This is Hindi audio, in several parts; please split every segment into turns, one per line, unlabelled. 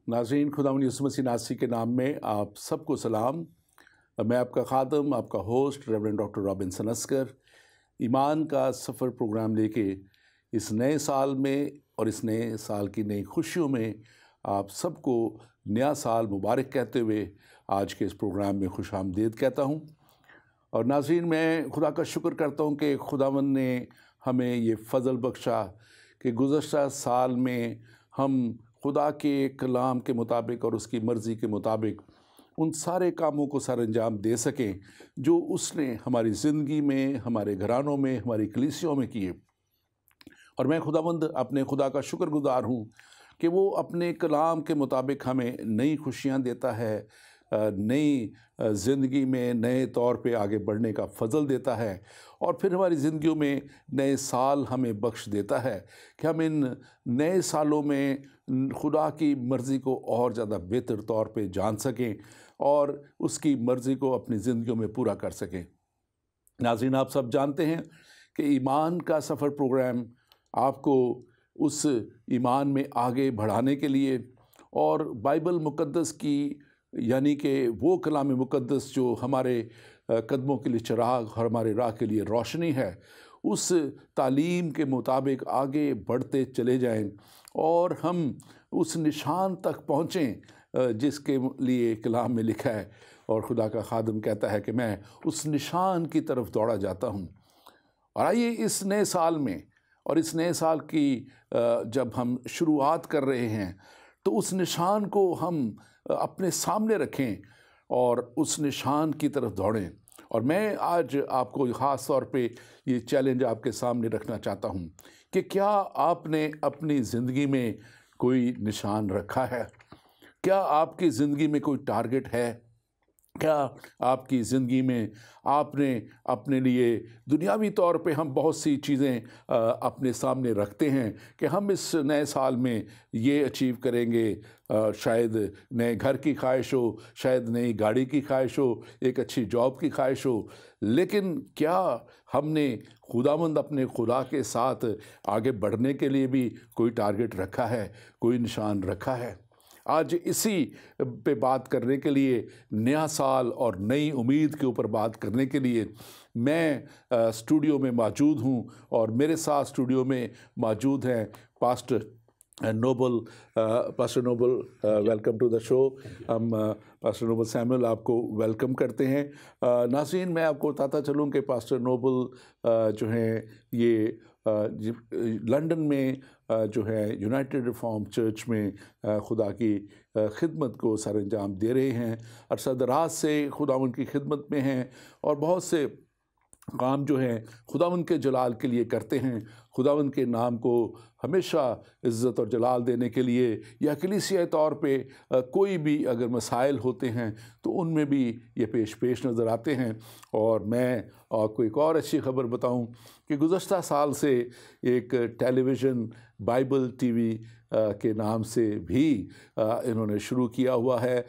नाज़रीन, खुदावंद यीशु मसीह नासरी के नाम में आप सबको सलाम। मैं आपका खादम, आपका होस्ट रेवरेंड डॉक्टर रॉबिन्सन अस्कर, ईमान का सफ़र प्रोग्राम लेके इस नए साल में और इस नए साल की नई खुशियों में आप सबको नया साल मुबारक कहते हुए आज के इस प्रोग्राम में खुशामदीद कहता हूँ। और नाज़रीन, मैं खुदा का शुक्र करता हूँ कि खुदावंद ने हमें ये फ़ज़ल बख्शा कि गुज़श्ता साल में हम खुदा के कलाम के मुताबिक और उसकी मर्ज़ी के मुताबिक उन सारे कामों को सर अंजाम दे सकें जो उसने हमारी ज़िंदगी में, हमारे घरानों में, हमारी कलीसियों में किए। और मैं खुदावंद अपने खुदा का शुक्रगुज़ार हूँ कि वो अपने कलाम के मुताबिक हमें नई खुशियाँ देता है, नई ज़िंदगी में नए तौर पे आगे बढ़ने का फ़ज़ल देता है और फिर हमारी ज़िंदगियों में नए साल हमें बख्श देता है कि हम इन नए सालों में खुदा की मर्ज़ी को और ज़्यादा बेहतर तौर पे जान सकें और उसकी मर्ज़ी को अपनी ज़िंदगियों में पूरा कर सकें। नाज़रीन, आप सब जानते हैं कि ईमान का सफ़र प्रोग्राम आपको उस ईमान में आगे बढ़ाने के लिए और बाइबल मुक़द्दस की यानी कि वो कलाम मुक़द्दस जो हमारे कदमों के लिए चिराग और हमारे राह के लिए रोशनी है, उस तालीम के मुताबिक आगे बढ़ते चले जाएं और हम उस निशान तक पहुँचें जिसके लिए कलाम में लिखा है। और खुदा का खादम कहता है कि मैं उस निशान की तरफ दौड़ा जाता हूँ। और आइए इस नए साल में और इस नए साल की जब हम शुरुआत कर रहे हैं तो उस निशान को हम अपने सामने रखें और उस निशान की तरफ दौड़ें। और मैं आज आपको ख़ास तौर पे ये चैलेंज आपके सामने रखना चाहता हूँ कि क्या आपने अपनी ज़िंदगी में कोई निशान रखा है? क्या आपकी ज़िंदगी में कोई टारगेट है? क्या आपकी ज़िंदगी में आपने अपने लिए दुनियावी तौर पे हम बहुत सी चीज़ें अपने सामने रखते हैं कि हम इस नए साल में ये अचीव करेंगे, शायद नए घर की ख्वाहिश हो, शायद नई गाड़ी की ख्वाहिश हो, एक अच्छी जॉब की ख्वाहिश हो, लेकिन क्या हमने खुदावंद अपने खुदा के साथ आगे बढ़ने के लिए भी कोई टारगेट रखा है, कोई निशान रखा है? आज इसी पे बात करने के लिए, नया साल और नई उम्मीद के ऊपर बात करने के लिए मैं स्टूडियो में मौजूद हूँ और मेरे साथ स्टूडियो में मौजूद हैं pastor Noble. Welcome to the show. हम पास्टर नोबल सैमुअल आपको वेलकम करते हैं। नाज़रीन, मैं आपको बताता चलूँ कि पास्टर नोबल जो हैं ये लंदन में जो है यूनाइटेड रिफॉर्म चर्च में खुदा की खिदमत को सर अंजाम दे रहे हैं। अरसदराज से खुदावंद की खिदमत में हैं और बहुत से काम जो हैं खुदावंद के जलाल के लिए करते हैं। खुदावंद के नाम को हमेशा इज़्ज़त और जलाल देने के लिए या कलीसियाई तौर पे कोई भी अगर मसाइल होते हैं तो उनमें भी ये पेश नज़र आते हैं। और मैं आपको एक और अच्छी खबर बताऊं कि गुज़श्ता साल से एक टेलीविज़न बाइबल टीवी के नाम से भी इन्होंने शुरू किया हुआ है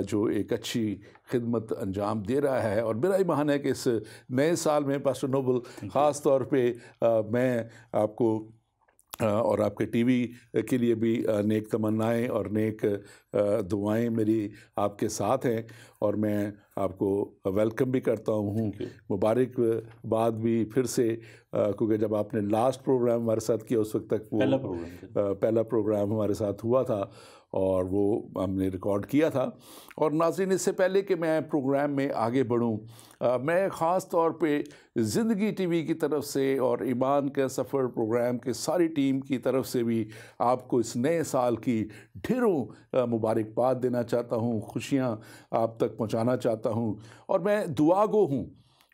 जो एक अच्छी खिदमत अंजाम दे रहा है। और मेरा ही मानना है कि इस नए साल में पास्टर नोबल ख़ास तौर पे मैं आपको और आपके टीवी के लिए भी नेक तमन्नाएं और नेक दुआएं मेरी आपके साथ हैं और मैं आपको वेलकम भी करता हूँ, मुबारकबाद भी फिर से, क्योंकि जब आपने लास्ट प्रोग्राम हमारे साथ किया उस वक्त तक वो पहला प्रोग्राम हमारे साथ हुआ था और वो हमने रिकॉर्ड किया था। और नाज़रीन, इससे पहले कि मैं प्रोग्राम में आगे बढ़ूं, मैं ख़ास तौर पे ज़िंदगी टीवी की तरफ से और ईमान का सफ़र प्रोग्राम के सारी टीम की तरफ से भी आपको इस नए साल की ढेरों मुबारकबाद देना चाहता हूं, खुशियां आप तक पहुंचाना चाहता हूं। और मैं दुआगो हूं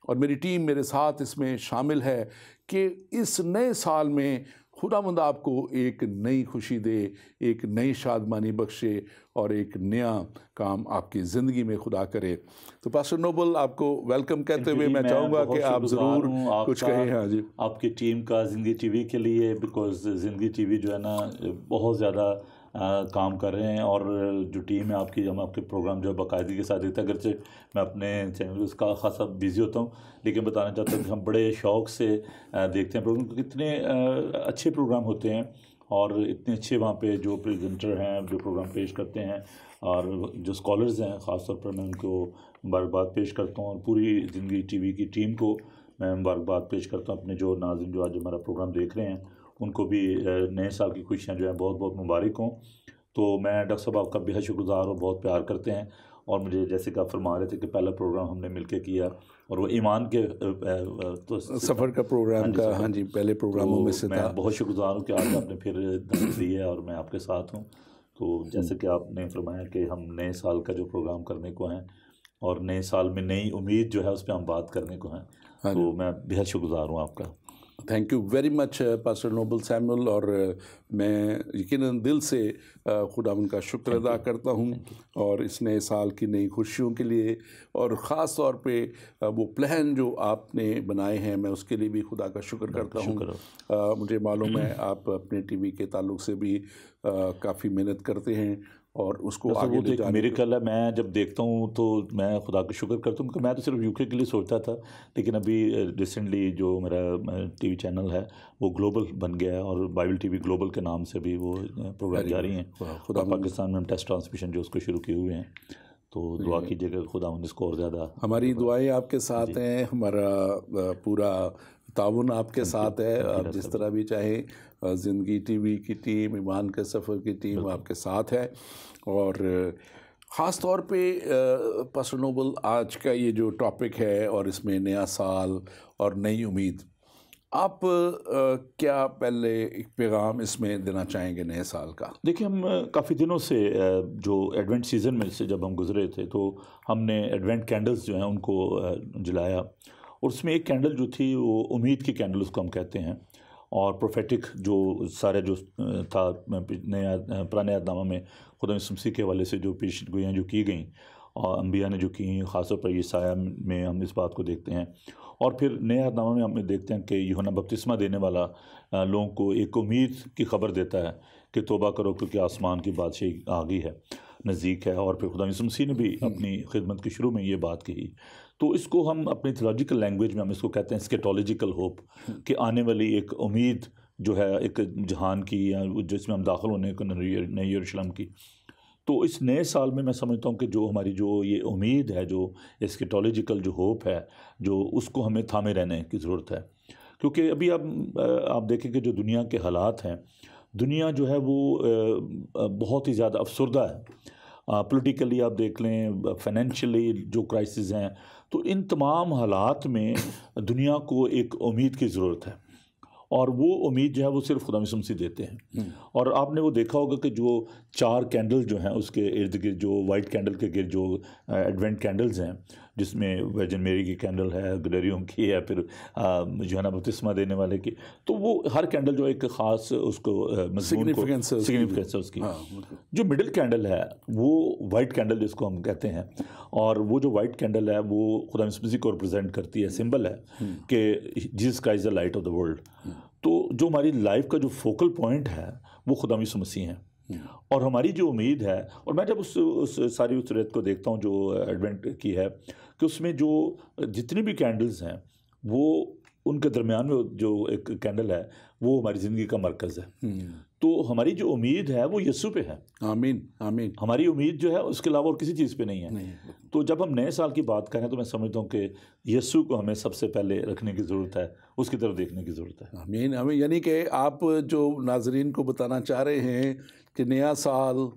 और मेरी टीम मेरे साथ इसमें शामिल है कि इस नए साल में खुदावंद आपको एक नई खुशी दे, एक नई शादमानी बख्शे और एक नया काम आपकी ज़िंदगी में खुदा करे। तो पास्टर नोबल, आपको वेलकम कहते हुए मैं चाहूँगा कि आप ज़रूर कुछ कहें। हाँ जी,
आपकी टीम का ज़िंदगी टीवी के लिए, बिकॉज़ ज़िंदगी टीवी जो है ना बहुत ज़्यादा काम कर रहे हैं और जो टीम है आपकी, हम आपके प्रोग्राम जो है बाकायदगी के साथ देते हैं। अगरचे मैं अपने चैनल उसका खासा बिज़ी होता हूँ, लेकिन बताना चाहता हूँ कि हम बड़े शौक़ से देखते हैं प्रोग्राम। कितने अच्छे प्रोग्राम होते हैं और इतने अच्छे वहाँ पे जो प्रेजेंटर हैं, जो प्रोग्राम पेश करते हैं, और जो स्कॉलर्स हैं, ख़ास तौर पर मैं उनको मुबारकबाद पेश करता हूँ। और पूरी ज़िंदगी टीवी की टीम को मैं मुबारकबाद पेश करता हूँ। अपने जो नाज़रीन जो आज हमारा प्रोग्राम देख रहे हैं, उनको भी नए साल की खुशियाँ जो हैं बहुत बहुत मुबारक हों। तो मैं डॉक्टर साहब आपका बेहद शुक्रगुज़ार हूँ, बहुत प्यार करते हैं। और मुझे जैसे कि आप फरमा रहे थे कि पहला प्रोग्राम हमने मिलकर किया, और वो ईमान के तो
सफ़र का प्रोग्राम का, हाँ जी, पहले प्रोग्रामों में से था।
मैं बहुत शुक्रगुज़ार हूँ कि आज आपने फिर दावत दी है और मैं आपके साथ हूँ। तो जैसे कि आपने फरमाया कि हम नए साल का जो प्रोग्राम करने को हैं, और नए साल में नई उम्मीद जो है उस पर हम बात करने को हैं, तो मैं बेहद शुक्रगुज़ार हूँ आपका।
Thank you very much pastor Noble Samuel. और मैं यकीनन दिल से खुदा उनका शुक्र अदा करता हूँ, और इस नए साल की नई खुशियों के लिए, और ख़ास तौर पे वो प्लान जो आपने बनाए हैं, मैं उसके लिए भी खुदा का शुक्र करता हूँ। मुझे मालूम है आप अपने टीवी के ताल्लुक से भी काफ़ी मेहनत करते हैं, और उसको आगे ले जाने
मेरे ख्याल है, मैं जब देखता हूँ तो मैं खुदा का शुक्र करता हूँ कि मैं तो सिर्फ यूके के लिए सोचता था, लेकिन अभी रिसेंटली जो मेरा टीवी चैनल है वो ग्लोबल बन गया है, और बाइबल टीवी ग्लोबल के नाम से भी वो प्रोग्राम जारी हैं। खुदा पाकिस्तान में हम टेस्ट ट्रांसमिशन जो उसको शुरू किए हुए हैं, तो दुआ कीजिएगा खुदा इसको और ज़्यादा।
हमारी दुआएं आपके साथ हैं, हमारा पूरा ताउन आपके साथ है। आप जिस तरह भी चाहें, ज़िंदगी टीवी की टीम, ईमान के सफ़र की टीम आपके साथ है। और ख़ास तौर पे पास्टर नोबल, आज का ये जो टॉपिक है, और इसमें नया साल और नई उम्मीद, आप क्या पहले एक पैगाम इसमें देना चाहेंगे नए साल का?
देखिए, हम काफ़ी दिनों से जो एडवेंट सीज़न में से जब हम गुज़रे थे, तो हमने एडवेंट कैंडल्स जो हैं उनको जलाया, और उसमें एक कैंडल जो थी वो उम्मीद की कैंडल उसको हम कहते हैं। और प्रोफेटिक जो सारे जो था नया पुराने अहदनामा में खुदा मसीह के हवाले से जो पेशगोइयाँ जो की गई और अम्बिया ने जो की, ख़ासतौर पर यशाया में हम इस बात को देखते हैं। और फिर नए अहदनामा में हम देखते हैं कि यूहन्ना बपतिस्मा देने वाला लोगों को एक उम्मीद की खबर देता है कि तौबा करो क्योंकि आसमान की बादशाही आ गई है, नज़दीक है। और फिर खुदा मसीह ने भी अपनी खिदमत के शुरू में ये बात कही। तो इसको हम अपनी थियोलॉजिकल लैंग्वेज में हम इसको कहते हैं एस्केटोलॉजिकल होप, कि आने वाली एक उम्मीद जो है एक जहान की, या जिसमें हम दाखिल होने को नई यरूशलेम की। तो इस नए साल में मैं समझता हूँ कि जो हमारी जो ये उम्मीद है, जो एस्केटोलॉजिकल जो होप है, जो उसको हमें थामे रहने की ज़रूरत है। क्योंकि अभी आप देखें कि जो दुनिया के हालात हैं, दुनिया जो है वो बहुत ही ज़्यादा अफसरदा है। पॉलिटिकली आप देख लें, फाइनेंशियली जो क्राइसिस हैं, तो इन तमाम हालात में दुनिया को एक उम्मीद की ज़रूरत है, और वो उम्मीद जो है वो सिर्फ खुदा मसीह देते हैं। और आपने वो देखा होगा कि जो 4 कैंडल जो हैं उसके इर्द गिर्द, जो वाइट कैंडल के गिर्द जो एडवेंट कैंडल्स हैं, जिसमें वर्जिन मेरी की कैंडल है, गलेरियों की है, फिर यूहन्ना बपतिस्मा देने वाले की, तो वो हर कैंडल जो एक ख़ास उसको
सिग्निफिकेंस
है उसकी। जो मिडिल कैंडल है वो वाइट कैंडल जिसको हम कहते हैं, और वो जो वाइट कैंडल है वो खुदा मसीह को रिप्रेजेंट करती है, सिंबल है कि Jesus Christ the light of the world. तो जो हमारी लाइफ का जो फोकल पॉइंट है वो खुदा मसीह है, और हमारी जो उम्मीद है। और मैं जब उस सारी उस रेत को देखता हूँ जो एडवेंट की है, कि उसमें जो जितनी भी कैंडल्स हैं, वो उनके दरमियान में जो एक कैंडल है वो हमारी ज़िंदगी का मरकज़ है। तो हमारी जो उम्मीद है वो यीशु पे है।
आमीन आमीन।
हमारी उम्मीद जो है उसके अलावा और किसी चीज़ पे नहीं है। तो जब हम नए साल की बात करें तो मैं समझता हूँ कि यीशु को हमें सबसे पहले रखने की ज़रूरत है, उसकी तरफ देखने की ज़रूरत है।
आमीन आमीन। यानी कि आप जो नाजरीन को बताना चाह रहे हैं कि नया साल,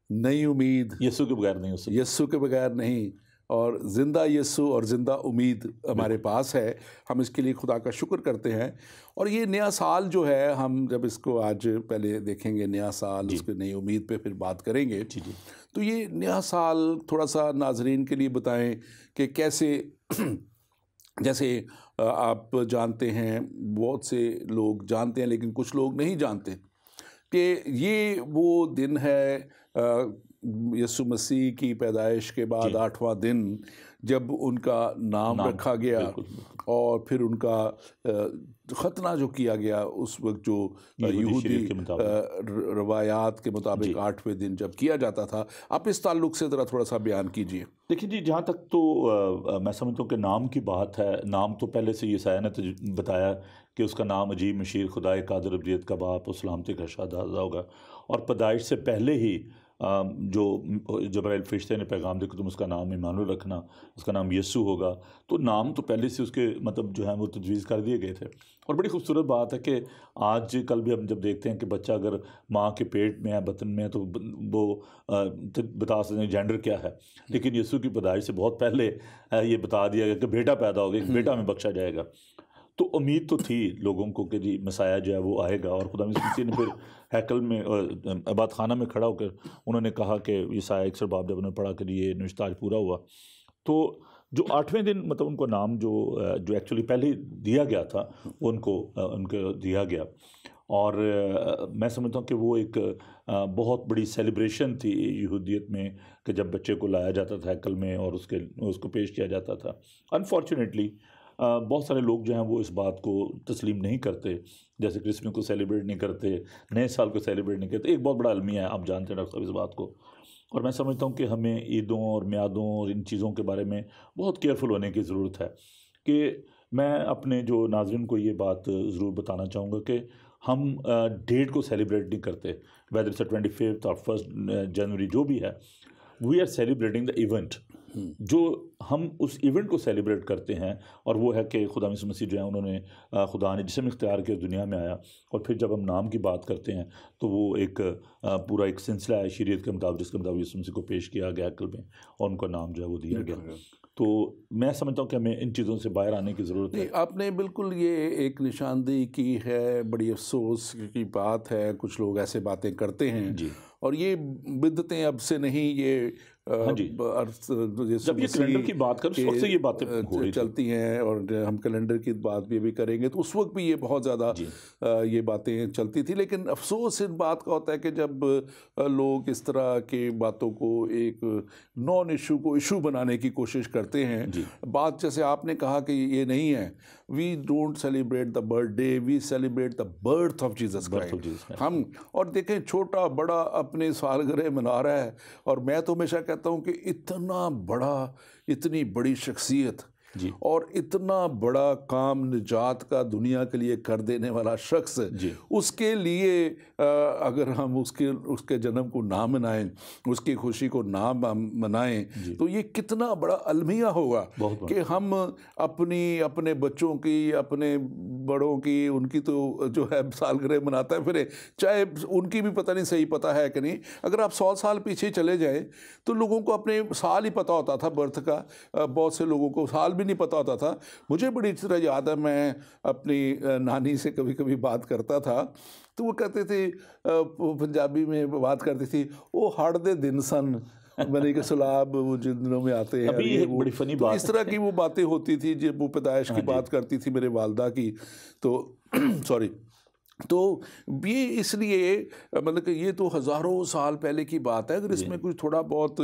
नई उम्मीद,
यीशु के बगैर नहीं हो सकती,
यीशु के बगैर नहीं, और ज़िंदा यीशु और ज़िंदा उम्मीद हमारे पास है। हम इसके लिए खुदा का शुक्र करते हैं। और ये नया साल जो है, हम जब इसको आज पहले देखेंगे नया साल, उसकी नई उम्मीद पे फिर बात करेंगे। तो ये नया साल थोड़ा सा नाजरीन के लिए बताएं कि कैसे जैसे आप जानते हैं, बहुत से लोग जानते हैं लेकिन कुछ लोग नहीं जानते कि ये वो दिन है यीशु मसीह की पैदाइश के बाद 8वां दिन जब उनका नाम रखा गया और फिर उनका खतना जो किया गया उस वक्त जो यहूदी रवायात के मुताबिक 8वें दिन जब किया जाता था, आप इस ताल्लुक से ज़रा थोड़ा सा बयान कीजिए।
देखिए जी, जहाँ तक तो मैं समझता हूँ कि नाम की बात है, नाम तो पहले से यसाया ने तो बताया कि उसका नाम अजीब, मशीर, खुदाए कादिर, अबदियत का बाप और सलामती का शहजादा होगा। और पैदाइश से पहले ही जो जबराइल फरिश्ते ने पैगाम दिया कि तुम उसका नाम इमानुएल रखना, उसका नाम यीशु होगा। तो नाम तो पहले से उसके मतलब जो है वो तजवीज़ कर दिए गए थे। और बड़ी खूबसूरत बात है कि आज कल भी हम जब देखते हैं कि बच्चा अगर माँ के पेट में है, बतन में है, तो वो बता सकते हैं जेंडर क्या है। लेकिन यीशु की पैदाइश से बहुत पहले ये बता दिया गया कि बेटा पैदा होगा, एक बेटा में बख्शा जाएगा। तो उम्मीद तो थी लोगों को कि जी मसाया जो है वो आएगा। और खुदा मसीह ने फिर हैकल में इबादत खाना में खड़ा होकर उन्होंने कहा कि यसाया 61 बाब जब उन्होंने पढ़ा कि ये निश्चित आज पूरा हुआ। तो जो 8वें दिन मतलब उनको नाम जो एक्चुअली पहले दिया गया था वो उनको दिया गया। और मैं समझता हूँ कि वो एक बहुत बड़ी सेलिब्रेशन थी यहूदियत में कि जब बच्चे को लाया जाता था हैकल में और उसको पेश किया जाता था। अनफॉर्चुनेटली बहुत सारे लोग जो हैं वो इस बात को तस्लीम नहीं करते, जैसे क्रिसमस को सेलिब्रेट नहीं करते, नए साल को सेलिब्रेट नहीं करते। एक बहुत बड़ा अलमिया है, आप जानते हैं डॉक्टर साहब इस बात को। और मैं समझता हूँ कि हमें ईदों और म्यादों और इन चीज़ों के बारे में बहुत केयरफुल होने की ज़रूरत है। कि मैं अपने जो नाज़रीन को ये बात ज़रूर बताना चाहूँगा कि हम डेट को सेलिब्रेट नहीं करते, वेदर इट्स 25 और 1 जनवरी जो भी है, we are celebrating the event. जो हम उस इवेंट को सेलिब्रेट करते हैं और वो है कि खुदा यीशु मसीह जो है उन्होंने खुदा ने जिस्म इख्तियार किया दुनिया में आया। और फिर जब हम नाम की बात करते हैं तो वो एक पूरा एक सिलसिला है शरीयत के मुताबिक, जिसके मुताबिक यीशु मसीह को पेश किया गया अकल में और उनका नाम जो है वो दिया गया। तो मैं समझता हूँ कि हमें इन चीज़ों से बाहर आने की ज़रूरत है।
आपने बिल्कुल ये एक निशानदेही की है, बड़ी अफसोस की बात है। कुछ लोग ऐसे बातें करते हैं जी। और ये बिदतें अब से नहीं, ये
हाँ जी, जब ये कैलेंडर की बात करें उस वक्त से ये बातें
चलती हैं। और हम कैलेंडर की बात भी करेंगे तो उस वक्त भी ये बहुत ज़्यादा ये बातें चलती थी। लेकिन अफसोस इस बात का होता है कि जब लोग इस तरह की बातों को एक नॉन इशू को इशू बनाने की कोशिश करते हैं। बात जैसे आपने कहा कि ये नहीं है, we don't celebrate the birthday, we celebrate the birth of Jesus Christ. हम और देखें छोटा बड़ा अपने सालगिरह मना रहा है। और मैं तो हमेशा कहता हूँ कि इतना बड़ा, इतनी बड़ी शख्सियत और इतना बड़ा काम निजात का दुनिया के लिए कर देने वाला शख्स, उसके लिए अगर हम उसके जन्म को ना मनाएं, उसकी खुशी को ना मनाएं, तो ये कितना बड़ा अलमिया होगा कि हम अपने बच्चों की, अपने बड़ों की, उनकी तो जो है सालगिरह मनाता है फिर, चाहे उनकी भी पता नहीं सही पता है कि नहीं। अगर आप 100 साल पीछे चले जाएं तो लोगों को अपने साल ही पता होता था बर्थ का, बहुत से लोगों को साल भी नहीं पता होता था। मुझे बड़ी तरह याद है, मैं अपनी नानी से कभी कभी बात करता था तो वो कहते थे, पंजाबी में बात करती थी, वो हाड़ दे दिन सन मैंने के सलाब वो जिन दिनों में आते हैं।
अभी एक बड़ी फनी बात,
इस तरह की वो बातें होती थी जब वो पैदाइश की बात करती थी मेरे वालदा की। तो सॉरी, तो ये इसलिए मतलब कि ये तो हज़ारों साल पहले की बात है। अगर इसमें कुछ थोड़ा बहुत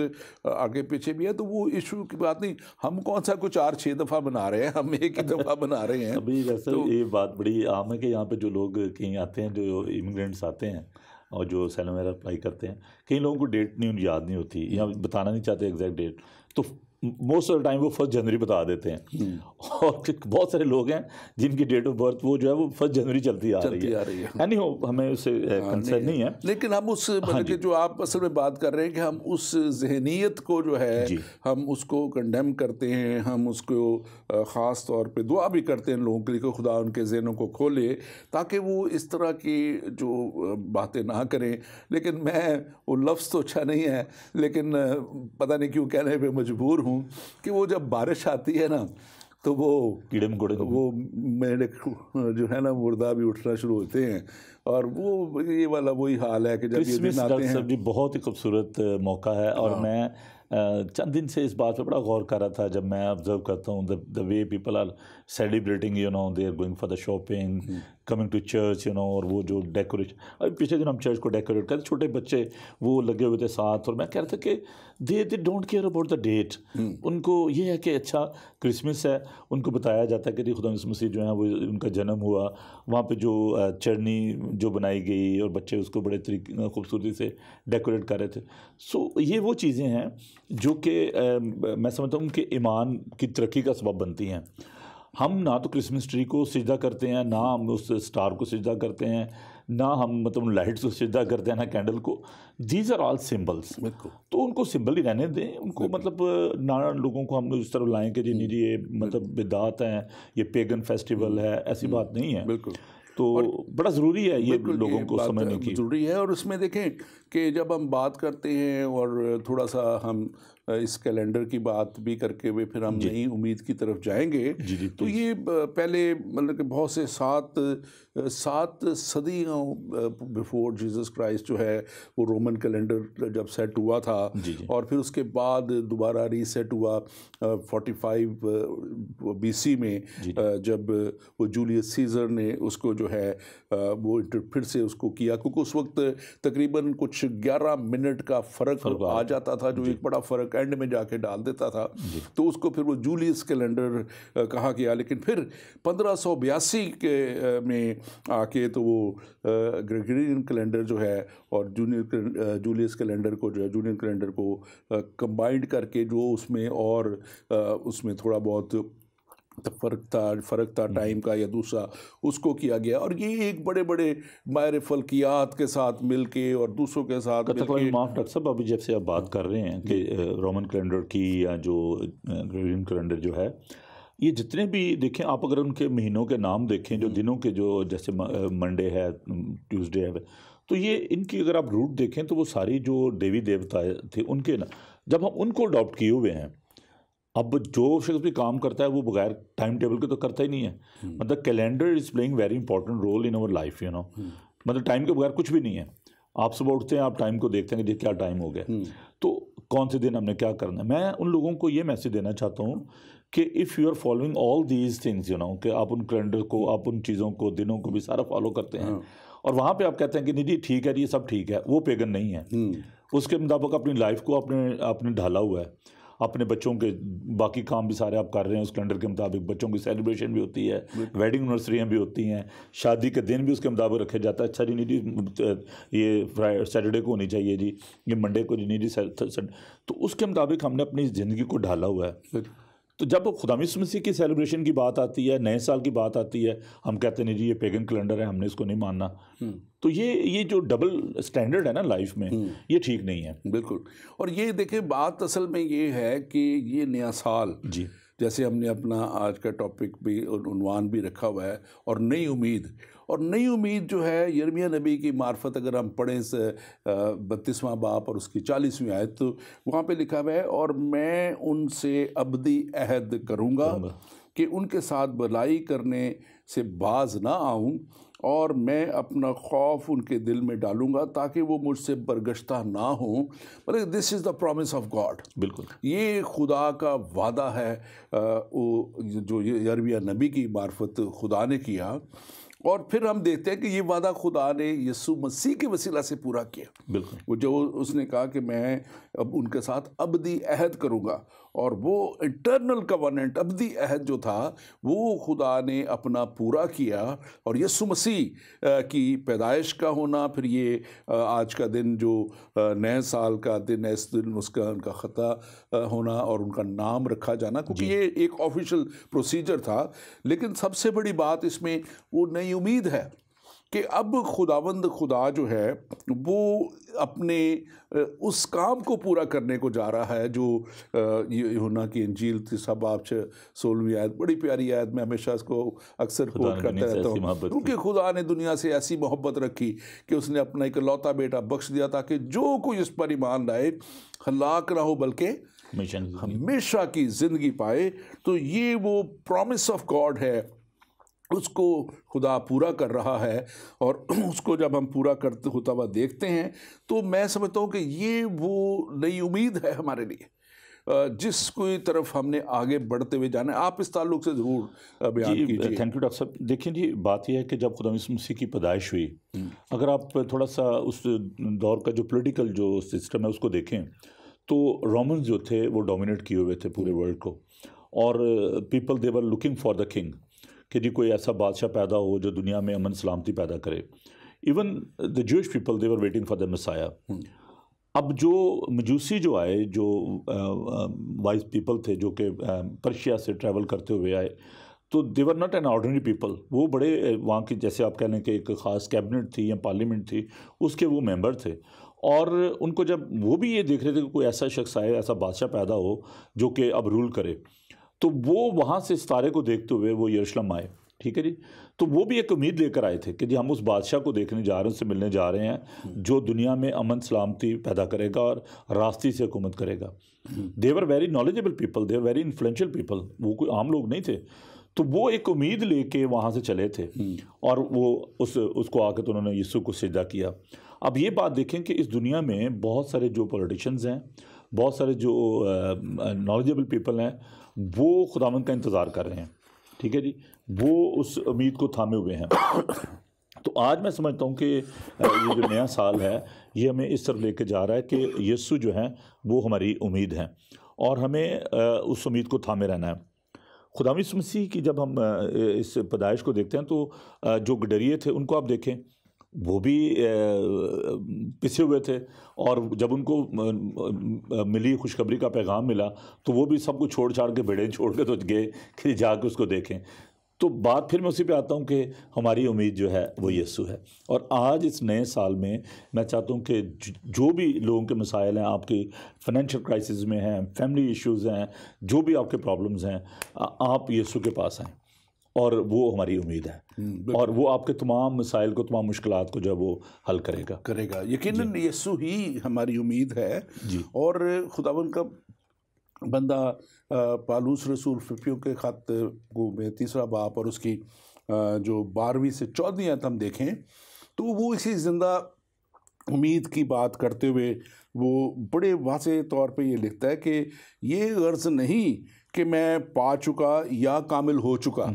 आगे पीछे भी है तो वो इशू की बात नहीं। हम कौन सा कुछ 4-6 दफ़ा बना रहे हैं, हम एक ही दफ़ा बना रहे हैं।
अभी वैसे तो ये बात बड़ी आम है कि यहाँ पे जो लोग कहीं आते हैं, जो इमिग्रेंट्स आते हैं और जो असylum वगैरह अप्लाई करते हैं, कई लोगों को डेट नहीं याद नहीं होती या बताना नहीं चाहते एग्जैक्ट डेट, तो मोस्ट ऑफ द टाइम वो 1 जनवरी बता देते हैं। और बहुत सारे लोग हैं जिनकी डेट ऑफ बर्थ वो जो है वो 1 जनवरी चलती आ रही है। यानी हमें उससे कंसर्न नहीं है। लेकिन
हम उस मतलब कि जो आप असल में बात कर रहे हैं कि हम उस जहनीत को जो है हम उसको कंडेम करते हैं, हम उसको ख़ास तौर पे दुआ भी करते हैं लोगों के लिए कि खुदा उनके जहनों को खोले ताकि वो इस तरह की जो बातें ना करें। लेकिन मैं वो लफ्ज़ तो अच्छा नहीं है, लेकिन पता नहीं क्यों कहने पर मजबूर हूँ कि वो जब बारिश आती है ना तो वो
कीड़े मकोड़े
वो मेरे जो है ना मुर्दा भी उठना शुरू होते हैं। और वो ये वाला वही हाल है कि जब ये दिन आते हैं।
जी बहुत ही खूबसूरत मौका है, और मैं चंद दिन से इस बात पे बड़ा गौर कर रहा था। जब मैं ऑब्जर्व करता हूँ the way people are celebrating, they are going for the shopping, coming to church, और वो जो डेकोरेशन, अभी पिछले दिन हम चर्च को डेकोरेट करते, छोटे बच्चे वो लगे हुए थे साथ, और मैं कह रहा था कि they don't care about the date. उनको ये है कि अच्छा क्रिसमस है, उनको बताया जाता है कि खुदा मसीह जो है वो उनका जन्म हुआ, वहाँ पे जो चटनी जो बनाई गई और बच्चे उसको बड़े तरीके खूबसूरती से डेकोरेट कर रहे थे। सो ये वो चीज़ें हैं जो कि मैं समझता हूँ उनके ईमान की तरक्की का सबब बनती हैं। हम ना तो क्रिसमस ट्री को सिजदा करते हैं, ना हम उस स्टार को सिजदा करते हैं, ना हम मतलब लाइट्स को सिजदा करते हैं, ना कैंडल को। These are all symbols. तो उनको सिंबल ही रहने दें, उनको मतलब ना लोगों को हम इस तरह लाएं कि जी नहीं जी ये मतलब बिदात है, ये पेगन फेस्टिवल है, ऐसी बात नहीं है।
बिल्कुल।
तो बड़ा ज़रूरी है ये लोगों को समझने की
ज़रूरी है। और उसमें देखें कि जब हम बात करते हैं और थोड़ा सा हम इस कैलेंडर की बात भी करके वे फिर हम नई उम्मीद की तरफ जाएंगे। तो ये पहले मतलब कि बहुत से सात सदियों बिफोर जीसस क्राइस्ट जो है वो रोमन कैलेंडर जब सेट हुआ था, और फिर उसके बाद दोबारा रीसेट हुआ 45 BC में, जब वो जूलियस सीजर ने उसको जो है वो फिर से उसको किया, क्योंकि उस वक्त तकरीबन कुछ 11 मिनट का फ़र्क आ जाता था, जो एक बड़ा फ़र्क एंड में जाके डाल देता था। तो उसको फिर वो जूलियस कैलेंडर कहा गया। लेकिन फिर 1582 के में आके तो वो ग्रेगोरियन कैलेंडर जो है और जूलियस कैलेंडर को जो है जूलियन कैलेंडर को कंबाइंड करके जो उसमें और उसमें थोड़ा बहुत फ़र्क था टाइम का या दूसरा, उसको किया गया। और ये एक बड़े बड़े माहिर फल्कियात के साथ मिलके और दूसरों के साथ मिलके।
माफ़ डॉक्टर साहब, अभी जब से आप बात कर रहे हैं कि रोमन कैलेंडर की या जो ग्रेगोरियन कैलेंडर जो है, ये जितने भी देखें आप, अगर उनके महीनों के नाम देखें, जो दिनों के जो जैसे मंडे है, ट्यूसडे है, तो ये इनकी अगर आप रूट देखें तो वो सारी जो देवी देवता थे उनके ना, जब हम उनको अडॉप्ट किए हुए हैं। अब जो शख्स भी काम करता है वो बगैर टाइम टेबल के तो करता ही नहीं है। मतलब calendar is playing very important role in our life, मतलब टाइम के बगैर कुछ भी नहीं है। आप सुबह उठते हैं, आप टाइम को देखते हैं कि क्या टाइम हो गया, तो कौन से दिन हमने क्या करना है। मैं उन लोगों को ये मैसेज देना चाहता हूँ कि if you are following all these things, कि आप उन कैलेंडर को, आप उन चीज़ों को, दिनों को भी सारा फॉलो करते हैं, और वहाँ पे आप कहते हैं कि नहीं जी ठीक है, ये सब ठीक है, वो पेगन नहीं है। उसके मुताबिक अपनी लाइफ को आपने ढाला हुआ है, अपने बच्चों के बाकी काम भी सारे आप कर रहे हैं उस कैलेंडर के मुताबिक। बच्चों की सेलिब्रेशन भी होती है, वेडिंग एनिवर्सरियाँ भी होती हैं, शादी के दिन भी उसके मुताबिक रखे जाता है। अच्छा जी नहीं जी ये सैटरडे को होनी चाहिए जी, ये मंडे को जी नहीं जी, तो उसके मुताबिक हमने अपनी ज़िंदगी को ढाला हुआ है। तो जब खुदा मसीह की सेलिब्रेशन की बात आती है, नए साल की बात आती है, हम कहते नहीं जी ये पेगन कैलेंडर है, हमने इसको नहीं मानना। तो ये जो डबल स्टैंडर्ड है ना लाइफ में, ये ठीक नहीं है।
बिल्कुल। और ये देखिए बात असल में ये है कि ये नया साल जी, जैसे हमने अपना आज का टॉपिक भी उन्वान भी रखा हुआ है, और नई उम्मीद। और नई उम्मीद जो है यिर्मयाह नबी की मार्फत अगर हम पढ़ें 32वां बाब और उसकी 40वीं आयत, तो वहाँ पे लिखा हुआ है, और मैं उनसे अबदी अहद करूँगा कि उनके साथ भलाई करने से बाज ना आऊँ, और मैं अपना खौफ उनके दिल में डालूंगा ताकि वो मुझसे बरगश्ता ना हो। मतलब this is the promise of God.
बिल्कुल, ये
खुदा का वादा है जो यिर्मयाह नबी की मार्फत खुदा ने किया। और फिर हम देखते हैं कि ये वादा खुदा ने यीशु मसीह के वसीला से पूरा किया।
बिल्कुल,
वो जो उसने कहा कि मैं अब उनके साथ अबदी अहद करूँगा, और वो इंटरनल कवनेंट अबदी अहद जो था वो खुदा ने अपना पूरा किया। और यीशु मसीह की पैदाइश का होना, फिर ये आज का दिन जो नए साल का दिन है, इस दिन उसका उनका ख़ता होना और उनका नाम रखा जाना, क्योंकि ये एक ऑफिशियल प्रोसीजर था। लेकिन सबसे बड़ी बात इसमें वो नई उम्मीद है कि अब खुदावंद खुदा जो है वो अपने उस काम को पूरा करने को जा रहा है जो यूहन्ना की इंजील थी सब आप 16वीं आयत, बड़ी प्यारी आयत, मैं हमेशा इसको अक्सर कोट करता रहता हूँ, क्योंकि खुदा ने दुनिया से ऐसी मोहब्बत रखी कि उसने अपना इकलौता बेटा बख्श दिया ताकि जो कोई इस पर ईमान लाए हलाक ना हो बल्कि हमेशा की ज़िंदगी पाए। तो ये वो प्रॉमिस ऑफ गॉड है उसको खुदा पूरा कर रहा है, और उसको जब हम पूरा करते होता हुआ देखते हैं तो मैं समझता हूँ कि ये वो नई उम्मीद है हमारे लिए जिसकी तरफ हमने आगे बढ़ते हुए जाना है। आप इस ताल्लुक से ज़रूर बयान कीजिए।
थैंक यू डॉक्टर साहब। देखिए जी, बात यह है कि जब खुदा यीशु मसीह की पैदाइश हुई, अगर आप थोड़ा सा उस दौर का जो पॉलिटिकल जो सिस्टम है उसको देखें तो रोमन्स जो थे वो डोमिनेट किए हुए थे पूरे वर्ल्ड को, और people they were looking for the king कि जी कोई ऐसा बादशाह पैदा हो जो दुनिया में अमन सलामती पैदा करे। Even the Jewish people they were waiting for the Messiah. अब जो मजूसी जो आए, जो वाइज पीपल थे जो कि पर्शिया से ट्रैवल करते हुए आए, तो they were not an ordinary people. वो बड़े वहाँ की, जैसे आप कह लें कि एक ख़ास कैबिनेट थी या पार्लियामेंट थी, उसके वो मेंबर थे। और उनको जब वो भी ये देख रहे थे कि कोई ऐसा शख्स आए, ऐसा बादशाह पैदा हो जो कि अब रूल करे, तो वो वहाँ से सितारे को देखते हुए वो यरूशलेम आए। ठीक है जी। तो वो भी एक उम्मीद लेकर आए थे कि जी हम उस बादशाह को देखने जा रहे हैं, उससे मिलने जा रहे हैं जो दुनिया में अमन सलामती पैदा करेगा और रास्ते से हुकूमत करेगा। They were very knowledgeable people, they were very influential people, वो कोई आम लोग नहीं थे। तो वो एक उम्मीद लेके वहाँ से चले थे, और वो उसको आके तो उन्होंने यीशु को सिजदा किया। अब ये बात देखें कि इस दुनिया में बहुत सारे जो पॉलिटिशियंस हैं, बहुत सारे जो नॉलेजेबल पीपल हैं, वो खुदावंद का इंतज़ार कर रहे हैं। ठीक है जी, वो उस उम्मीद को थामे हुए हैं। तो आज मैं समझता हूँ कि ये जो नया साल है ये हमें इस तरफ लेके जा रहा है कि यीशु जो है वो हमारी उम्मीद है, और हमें उस उम्मीद को थामे रहना है। खुदा यीशु मसीह की जब हम इस पैदाइश को देखते हैं तो जो गडरिये थे उनको आप देखें, वो भी पिसे हुए थे, और जब उनको मिली खुशखबरी का पैगाम मिला तो वो भी सब कुछ छोड़ छाड़ के भेड़ें छोड़ के तो गए कि जाके उसको देखें। तो बात फिर मैं उसी पे आता हूँ कि हमारी उम्मीद जो है वो यीशु है। और आज इस नए साल में मैं चाहता हूँ कि जो भी लोगों के मसाइल हैं, आपकी फाइनेंशियल क्राइसिस में हैं, फैमिली इश्यूज़ हैं, जो भी आपके प्रॉब्लम्स हैं, आप यीशु के पास आएँ, और वो हमारी उम्मीद है, और वो आपके तमाम मसाइल को, तमाम मुश्किलात को जो वो हल करेगा।
यकीनन यीशु ही हमारी उम्मीद है जी। और खुदावंद का बंदा पालूस रसूल फिलिपियों के खत को में 3 बाब और उसकी जो 12वीं से 14वीं आयत हम देखें तो वो इसी ज़िंदा उम्मीद की बात करते हुए वो बड़े वाज़ेह तौर पे ये लिखता है कि ये गर्ज नहीं कि मैं पा चुका या कामिल हो चुका,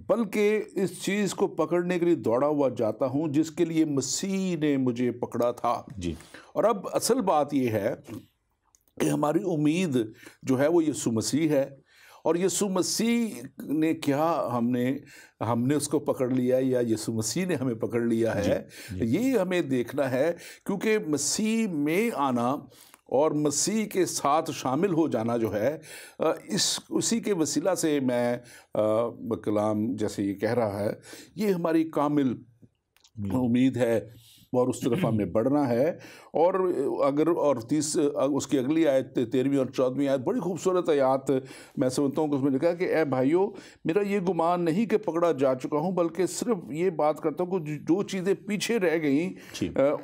बल्कि इस चीज़ को पकड़ने के लिए दौड़ा हुआ जाता हूँ जिसके लिए मसीह ने मुझे पकड़ा था जी। और अब असल बात ये है कि हमारी उम्मीद जो है वो यीशु मसीह है, और यीशु मसीह ने क्या हमने उसको पकड़ लिया या यीशु मसीह ने हमें पकड़ लिया है, ये हमें देखना है। क्योंकि मसीह में आना और मसीह के साथ शामिल हो जाना जो है उसी के वसीला से मैं कलाम जैसे ये कह रहा है, ये हमारी कामिल उम्मीद है और उस तरफ हमें बढ़ना है। और अगर उसकी अगली आयत 13वीं और 14वीं आयत बड़ी खूबसूरत आयत मैं समझता हूँ कि उसमें लिखा है कि ए भाइयों, मेरा ये गुमान नहीं कि पकड़ा जा चुका हूँ, बल्कि सिर्फ ये बात करता हूँ कि जो चीज़ें पीछे रह गई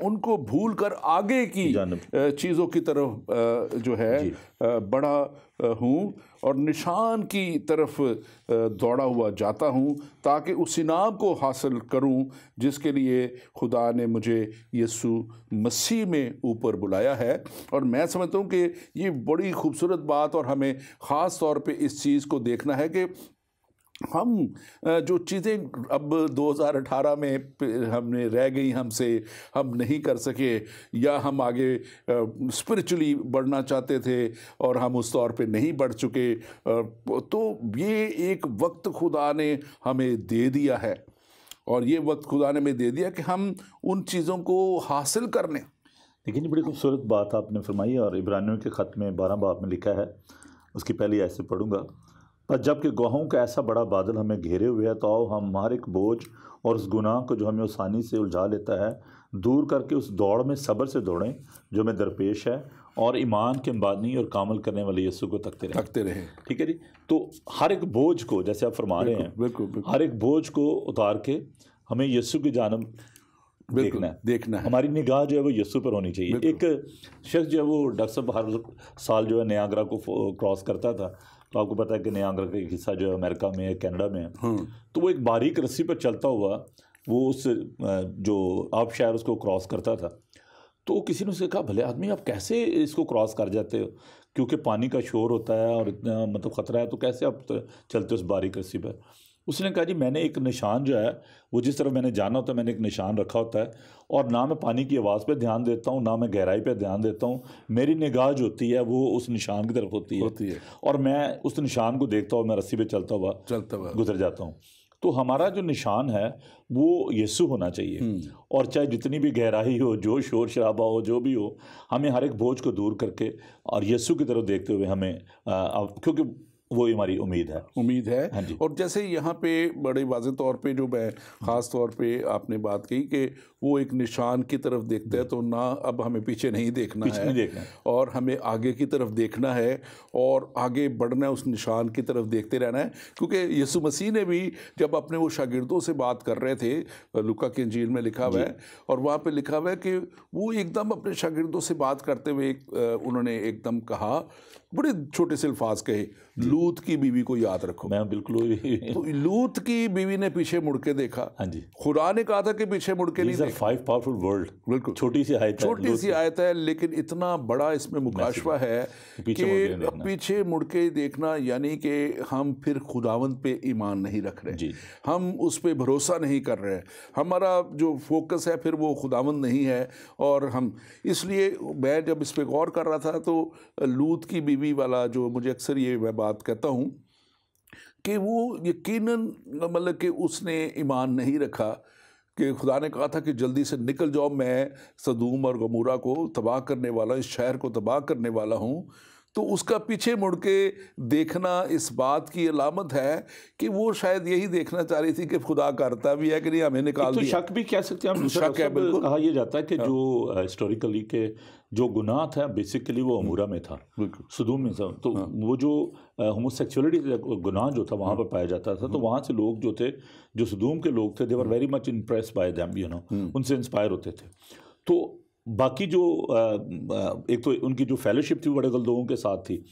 उनको भूल कर आगे की चीज़ों की तरफ जो है बड़ा हूँ, और निशान की तरफ दौड़ा हुआ जाता हूँ ताकि उस इनाम को हासिल करूँ जिसके लिए खुदा ने मुझे यीशु मसीह में ऊपर बुलाया है। और मैं समझता हूँ कि ये बड़ी खूबसूरत बात, और हमें ख़ास तौर पे इस चीज़ को देखना है कि हम जो चीज़ें अब 2018 में हमने रह गई हमसे, हम नहीं कर सके, या हम आगे स्पिरिचुअली बढ़ना चाहते थे और हम उस तौर पे नहीं बढ़ चुके, तो ये एक वक्त खुदा ने हमें दे दिया है, और ये वक्त खुदा ने हमें दे दिया कि हम उन चीज़ों को हासिल कर लें।
लेकिन बड़ी खूबसूरत बात आपने फरमाई, और इब्रानियों के ख़त में 12 बाब में लिखा है, उसकी पहली ऐसे पढ़ूँगा, पर जबकि गवाहों का ऐसा बड़ा बादल हमें घेरे हुए है, तो आओ हम हर एक बोझ और उस गुनाह को जो हमें आसानी से उलझा लेता है दूर करके उस दौड़ में सब्र से दौड़ें जो हमें दरपेश है, और ईमान के अंबानी और कामल करने वाले यीशु को तकते रहें। ठीक है जी। तो हर एक बोझ को, जैसे आप फरमा रहे हैं, बिल्कुल हर एक बोझ को उतार के हमें यीशु की जानब देखना है। हमारी निगाह जो है वो यीशु पर होनी चाहिए। एक शख्स जो है वो डॉक्टर साहब हर साल जो है नियाग्रा को क्रॉस करता था, तो आपको पता है कि न्यायांग का एक हिस्सा जो है अमेरिका में है, कनाडा में है, तो वो एक बारीक रस्सी पर चलता हुआ वो उस जो आबशार उसको क्रॉस करता था। तो किसी ने उससे कहा, भले आदमी आप कैसे इसको क्रॉस कर जाते हो, क्योंकि पानी का शोर होता है और इतना मतलब ख़तरा है, तो कैसे आप चलते हो उस बारीक रस्सी पर। उसने कहा, जी मैंने एक निशान जो है वो जिस तरह मैंने जाना होता है, मैंने एक निशान रखा होता है, और ना मैं पानी की आवाज़ पे ध्यान देता हूँ, ना मैं गहराई पे ध्यान देता हूँ, मेरी निगाह जो होती है वो उस निशान की तरफ होती है। और मैं उस निशान को देखता हुआ मैं रस्सी पे चलता हुआ गुजर जाता हूँ। तो हमारा जो निशान है वो यीशु होना चाहिए, और चाहे जितनी भी गहराई हो, जो शोर शराबा हो, जो भी हो, हमें हर एक बोझ को दूर करके और यीशु की तरफ देखते हुए हमें क्योंकि वो हमारी उम्मीद है। हाँ जी।
और जैसे यहाँ पे बड़े वाज़ेह तौर पे जो मैं ख़ास तौर पे आपने बात कही कि वो एक निशान की तरफ देखते हैं, तो ना अब हमें पीछे नहीं देखना है और हमें आगे की तरफ देखना है और आगे बढ़ना है, उस निशान की तरफ देखते रहना है। क्योंकि यीशु मसीह ने भी जब अपने वो शागिर्दों से बात कर रहे थे, लूका की इंजील में लिखा हुआ है, और वहाँ पे लिखा हुआ है कि वो एकदम अपने शागिर्दों से बात करते हुए उन्होंने एकदम कहा, बड़े छोटे से अल्फाज कहे, लूत की बीवी को याद रखो।
मैं बिल्कुल
तो लूत की बीवी ने पीछे मुड़ के देखा।
हाँ जी।
खुदा ने कहा था कि पीछे मुड़ के नहीं देखा।
5 पावरफुल वर्ड,
बिल्कुल
छोटी सी आयत
है, लेकिन इतना बड़ा इसमें मुकाशवा है कि पीछे मुड़ के देखना, यानी कि हम फिर खुदावंद पे ईमान नहीं रख रहे, हम उस पे भरोसा नहीं कर रहे, हमारा जो फोकस है फिर वो खुदावंद नहीं है। और हम इसलिए मैं जब इस पे गौर कर रहा था तो लूत की बीवी वाला जो मुझे अक्सर ये मैं बात कहता हूँ कि वो यकीनन मतलब कि उसने ईमान नहीं रखा, कि खुदा ने कहा था कि जल्दी से निकल जाओ, मैं सदूम और गमूरा को तबाह करने वाला, इस शहर को तबाह करने वाला हूँ। तो उसका पीछे मुड़ के देखना इस बात की अलामत है कि वो शायद यही देखना चाह रही थी कि खुदा करता भी है कि नहीं, हमें निकाल दिया।
शक भी कह सकते हैं हम, शक है बिल्कुल। कहा यह जाता है कि जो हिस्टोरिकली के जो गुनाह था बेसिकली वो अमूरा में था, सदूम में था। तो वो जो होमोसेक्सुअलिटी गुनाह जो था वहाँ पर पाया जाता था, तो वहाँ से लोग जो थे, जो सदूम के लोग थे, they were very much impressed by them, you know, उनसे इंस्पायर होते थे। तो बाकी जो एक तो उनकी जो फेलोशिप थी वो बड़े लोगों के साथ थी,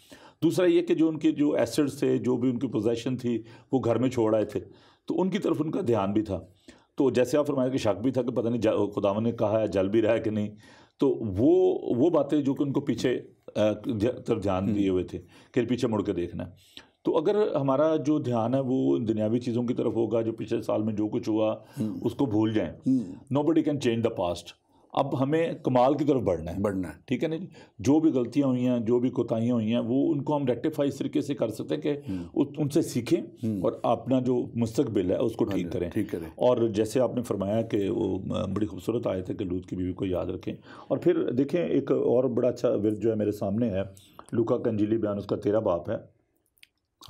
दूसरा ये कि जो उनके जो एसेट्स थे, जो भी उनकी पोजेशन थी, वो घर में छोड़ आए थे, तो उनकी तरफ उनका ध्यान भी था। तो जैसे आप फरमाया कि शक भी था कि पता नहीं खुदावन ने कहा है, जल भी रहा है कि नहीं, तो वो बातें जो कि उनको पीछे तरफ ध्यान दिए हुए थे कि पीछे मुड़ के देखना है। तो अगर हमारा जो ध्यान है वो दुनियावी चीज़ों की तरफ होगा, जो पिछले साल में जो कुछ हुआ उसको भूल जाएं, nobody can change the past. अब हमें कमाल की तरफ बढ़ना है, ठीक है ना जी। जो भी गलतियां हुई हैं, जो भी कोताहियां हुई हैं, वो उनको हम रेक्टिफाई इस तरीके से कर सकते हैं कि उनसे सीखें और अपना जो मुस्तकबिल है उसको ठीक करें। और जैसे आपने फरमाया कि वो बड़ी खूबसूरत आयत है कि लूत की बीवी को याद रखें। और फिर देखें, एक और बड़ा अच्छा विर्द जो है मेरे सामने है, लूका का इंजीली बयान, उसका 13 बाब है,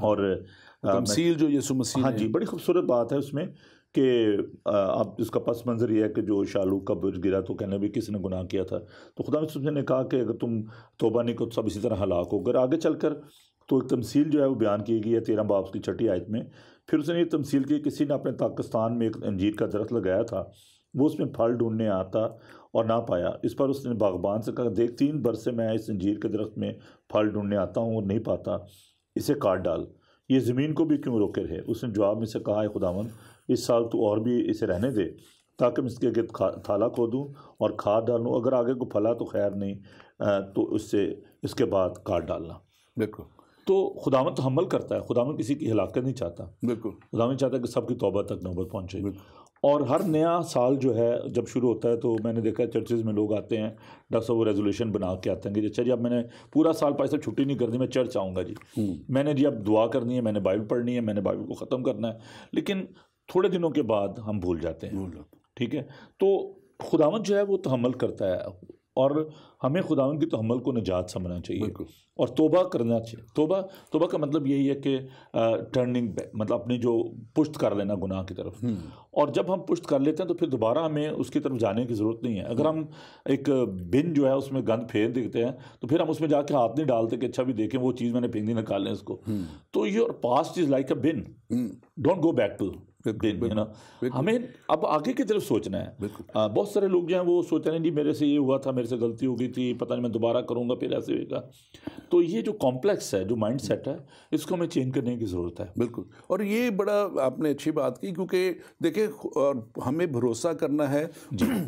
और
तमसील जो यीशु मसीह,
हाँ जी, बड़ी खूबसूरत बात है उसमें कि अब इसका पस मंज़र ये है कि जो शालू का बुर्ज गिरा तो कहने भी किसने गुनाह किया था, तो खुदा ने कहा कि अगर तुम तौबा नहीं करो तो सब इसी तरह हलाक हो। अगर आगे चलकर तो एक तमसील जो है वो बयान की गई है 13 बाब की 6 आयत में। फिर उसने ये तमसील की, किसी ने अपने पाकिस्तान में एक अंजीर का दरख्त लगाया था, वो उसमें फल ढूंढने आता और ना पाया। इस पर उसने बागबान से कहा, देख 3 बरस से मैं इस अंजीर के दरख्त में फल ढूंढने आता हूँ और नहीं पाता, इसे काट डाल, ये ज़मीन को भी क्यों रोके रहे। उसने जवाब में से कहा, है खुदावन, इस साल तो और भी इसे रहने दे, ताकि मैं इसके गिर्द थाला खोदूँ और खाद डालूँ, अगर आगे को फला तो खैर नहीं, तो उससे इसके बाद काट डालना।
बिल्कुल।
तो खुदावन तो हमल करता है, खुदावन किसी की हिलाकत नहीं चाहता।
बिल्कुल।
खुदावन चाहता है कि सबकी तौबा तक नौबत पहुँचे। और हर नया साल जो है जब शुरू होता है तो मैंने देखा है चर्चेज़ में लोग आते हैं, डॉक्टर साहब वो रेजोल्यूशन बना के आते हैं कि अच्छा जी अब मैंने पूरा साल भाई साहब छुट्टी नहीं करनी, मैं चर्च आऊँगा जी, मैंने जी अब दुआ करनी है, मैंने बाइबल पढ़नी है, मैंने बाइबल को ख़त्म करना है। लेकिन थोड़े दिनों के बाद हम भूल जाते हैं, ठीक है। तो खुदावंद जो है वो तहम्मुल करता है, और हमें खुदावंद की तहम्मुल को निजात समझना चाहिए और तौबा करना चाहिए। तौबा का मतलब यही है कि टर्निंग बैक, मतलब अपनी जो पुश्त कर लेना गुनाह की तरफ। और जब हम पुश्त कर लेते हैं तो फिर दोबारा हमें उसकी तरफ जाने की ज़रूरत नहीं है। अगर हम एक बिन जो है उसमें गंद फेंक देते हैं तो फिर हम उसमें जाके हाथ नहीं डालते कि अच्छा भी देखें वो चीज़ मैंने फेंक दी, निकाल लें इसको। तो your past is like a bin, don't go back to bin, है ना। हमें अब आगे की तरफ सोचना है। बहुत सारे लोग जो हैं वो सोचते हैं जी मेरे से ये हुआ था, मेरे से गलती हो गई थी, पता नहीं मैं दोबारा करूँगा फिर ऐसे होगा। तो ये जो कॉम्प्लेक्स है, जो माइंड सेट है, इसको हमें चेंज करने की ज़रूरत है।
बिल्कुल, और ये बड़ा आपने अच्छी बात की, क्योंकि देखिए हमें भरोसा करना है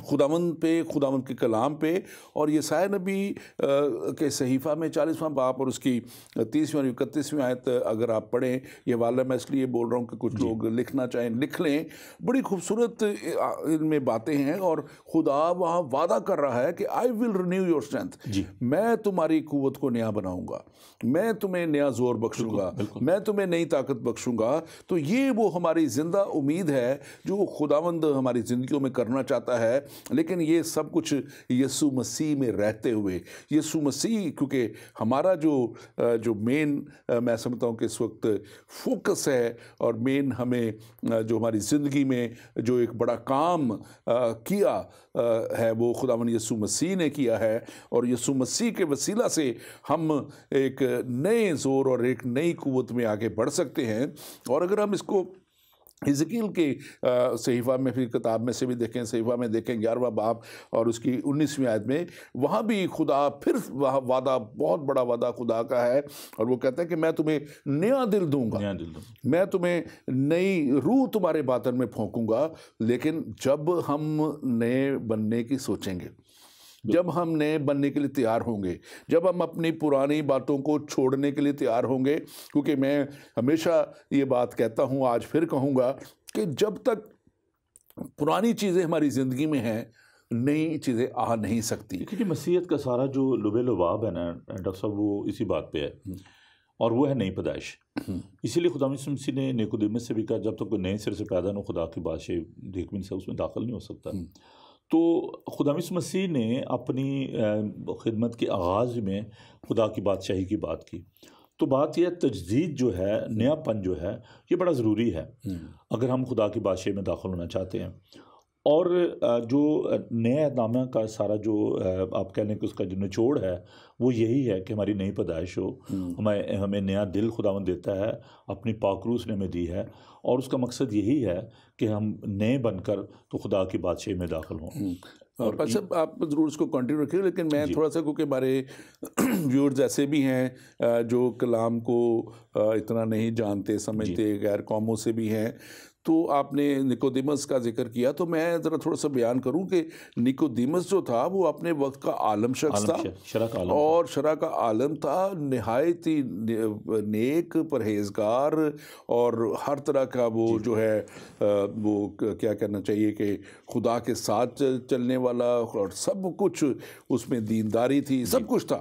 खुदावंद पे, खुदावंद के कलाम पे। और यशायाह नबी के सहीफ़ा में 40वां बाब और उसकी 30वीं और 31वीं आयत अगर आप पढ़ें, ये वाला मैं इसलिए बोल रहा हूँ कि कुछ लोग लिखना चाहें लिख लें। बड़ी खूबसूरत इनमें बातें हैं, और खुदा वहाँ वादा कर रहा है कि I will renew your strength, मैं तुम्हारी कुव्वत को नया बनाऊंगा, मैं तुम्हें नया जोर बख्शूंगा, मैं तुम्हें नई ताकत बख्शूंगा। तो ये वो हमारी जिंदा उम्मीद है जो खुदावंद हमारी ज़िंदगियों में करना चाहता है। लेकिन ये सब कुछ यीशु मसीह में रहते हुए, यीशु मसीह, क्योंकि हमारा जो मेन मैं समझता हूँ कि इस वक्त फोकस है, और मेन हमें जो हमारी ज़िंदगी में जो एक बड़ा काम किया है वो खुदावंद यीशु मसीह ने किया है। और यीशु मसीह के वसीला से हम एक नए जोर और एक नई कुव्वत में आगे बढ़ सकते हैं। और अगर हम इसको हिजकील के सहीफ़ा में फिर किताब में से भी देखें, सहीफ़ा में देखें 11वां बाब और उसकी 19वीं आयत में, वहाँ भी खुदा फिर वहाँ वादा, बहुत बड़ा वादा खुदा का है, और वो कहता है कि मैं तुम्हें नया दिल दूंगा, मैं तुम्हें नई रूह तुम्हारे बातन में फूंकूंगा। लेकिन जब हम नए बनने की सोचेंगे, जब हम नए बनने के लिए तैयार होंगे, जब हम अपनी पुरानी बातों को छोड़ने के लिए तैयार होंगे, क्योंकि मैं हमेशा ये बात कहता हूँ, आज फिर कहूँगा कि जब तक पुरानी चीज़ें हमारी ज़िंदगी में हैं, नई चीज़ें आ नहीं सकती।
क्योंकि मसीहत का सारा जो लुबे लुबाब है ना डॉक्टर साहब, वो इसी बात पे है, और वो है नई पैदाइश। इसीलिए खुदा यीशु मसीह ने निकोदेमुस से भी कहा, जब तक कोई नए सिरे से पैदा न खुदा की बादशाही देख भी नहीं सकता, उसमें दाखिल नहीं हो सकता। तो खुदा यीशु मसीह ने अपनी खिदमत के आगाज़ में खुदा की बादशाही की बात की। तो बात यह तजदीद जो है, नयापन जो है, ये बड़ा ज़रूरी है अगर हम खुदा की बादशाही में दाखिल होना चाहते हैं। और जो नया नामा का सारा जो आप कह लें कि उसका जो निचोड़ है वो यही है कि हमारी नई पैदाइश हो, हमें नया दिल खुदावंद देता है, अपनी पाकरूस ने हमें दी है, और उसका मकसद यही है कि हम नए बनकर तो खुदा की बादशाही में दाखिल हों।
और सब आप ज़रूर उसको कंटिन्यू रखिए, लेकिन मैं थोड़ा सा, क्योंकि हमारे व्यूअर्स ऐसे भी हैं जो कलाम को इतना नहीं जानते समझते, गैर कौमों से भी हैं। तो आपने निकोदेमस का जिक्र किया, तो मैं ज़रा थोड़ा सा बयान करूं कि निकोदेमस जो था वो अपने वक्त का आलम शख्स था, और शरा का आलम था, नहायत ही नेक, परहेजगार, और हर तरह का वो जो है वो क्या कहना चाहिए कि खुदा के साथ चलने वाला, और सब कुछ उसमें दीनदारी थी, सब कुछ था।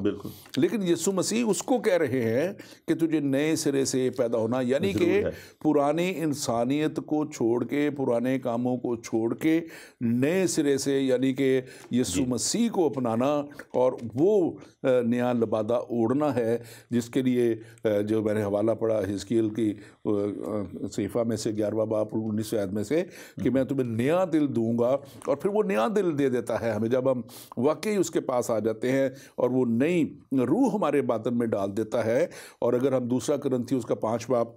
लेकिन यीशु मसीह उसको कह रहे हैं कि तुझे नए सिरे से पैदा होना, यानी कि पुरानी इंसानियत को छोड़ के, पुराने कामों को छोड़ के नए सिरे से, यानी कि यीशु मसीह को अपनाना, और वो नया लबादा ओढ़ना है, जिसके लिए जो मैंने हवाला पढ़ा हिजकील की सहीफ़ा में से 11वां बाब 19वीं आयत में से, कि मैं तुम्हें नया दिल दूंगा। और फिर वो नया दिल दे देता है हमें जब हम वाकई उसके पास आ जाते हैं, और वो नई रूह हमारे बातन में डाल देता है। और अगर हम 2 कुरिन्थियों उसका 5 बाब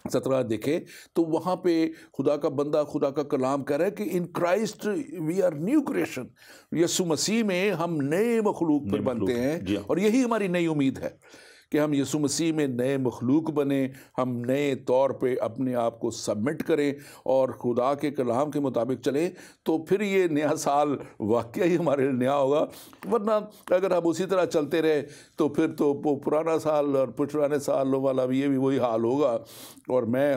17 देखें, तो वहाँ पे खुदा का बंदा, खुदा का कलाम कह रहा है कि in Christ we are new creation, यीशु मसीह में हम नए मखलूक पर बनते हैं। और यही हमारी नई उम्मीद है कि हम यीशु मसीह में नए मखलूक बने, हम नए तौर पे अपने आप को सबमिट करें और खुदा के कलाम के मुताबिक चलें। तो फिर ये नया साल वाकई ही हमारे लिए नया होगा। वरना अगर हम उसी तरह चलते रहे तो फिर तो वो पुराना साल और पुराने सालों वाला भी, ये भी वही हाल होगा। और मैं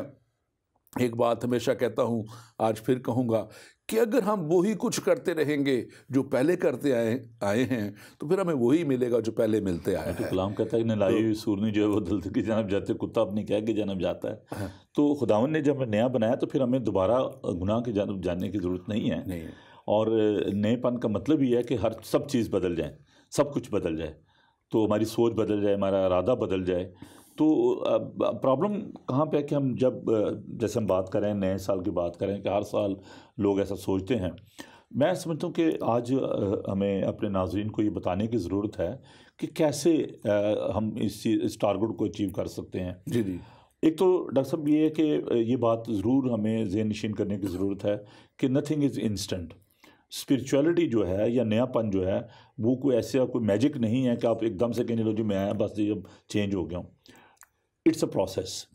एक बात हमेशा कहता हूँ, आज फिर कहूँगा, कि अगर हम वही कुछ करते रहेंगे जो पहले करते आए हैं, तो फिर हमें वही मिलेगा जो पहले मिलते आए हैं।
कलाम कहता है कि नलाई हुई सूरनी जो है वो दलदल की जानब जाते, कुत्ता अपनी कह के जानब जाता है। तो खुदावन ने जब नया बनाया तो फिर हमें दोबारा गुनाह की जानब जाने की ज़रूरत नहीं है। और नएपन का मतलब ही है कि हर सब चीज़ बदल जाए, सब कुछ बदल जाए, तो हमारी सोच बदल जाए, हमारा इरादा बदल जाए। तो प्रॉब्लम कहाँ पे है कि हम जब जैसे हम बात करें, नए साल की बात करें कि हर साल लोग ऐसा सोचते हैं। मैं समझता हूँ कि आज हमें अपने नाज़रीन को ये बताने की ज़रूरत है कि कैसे हम इस टारगेट को अचीव कर सकते हैं।
जी।
एक तो डॉक्टर साहब ये है कि ये बात ज़रूर हमें ज़हन नशीन करने की ज़रूरत है कि नथिंग इज़ इंस्टेंट। स्पिरिचुअलिटी जो है या नयापन जो है वो कोई ऐसा कोई मैजिक नहीं है कि आप एकदम से कहने लो जी मैं आया बस ये अब चेंज हो गया हूँ। इट्स अ प्रोसेस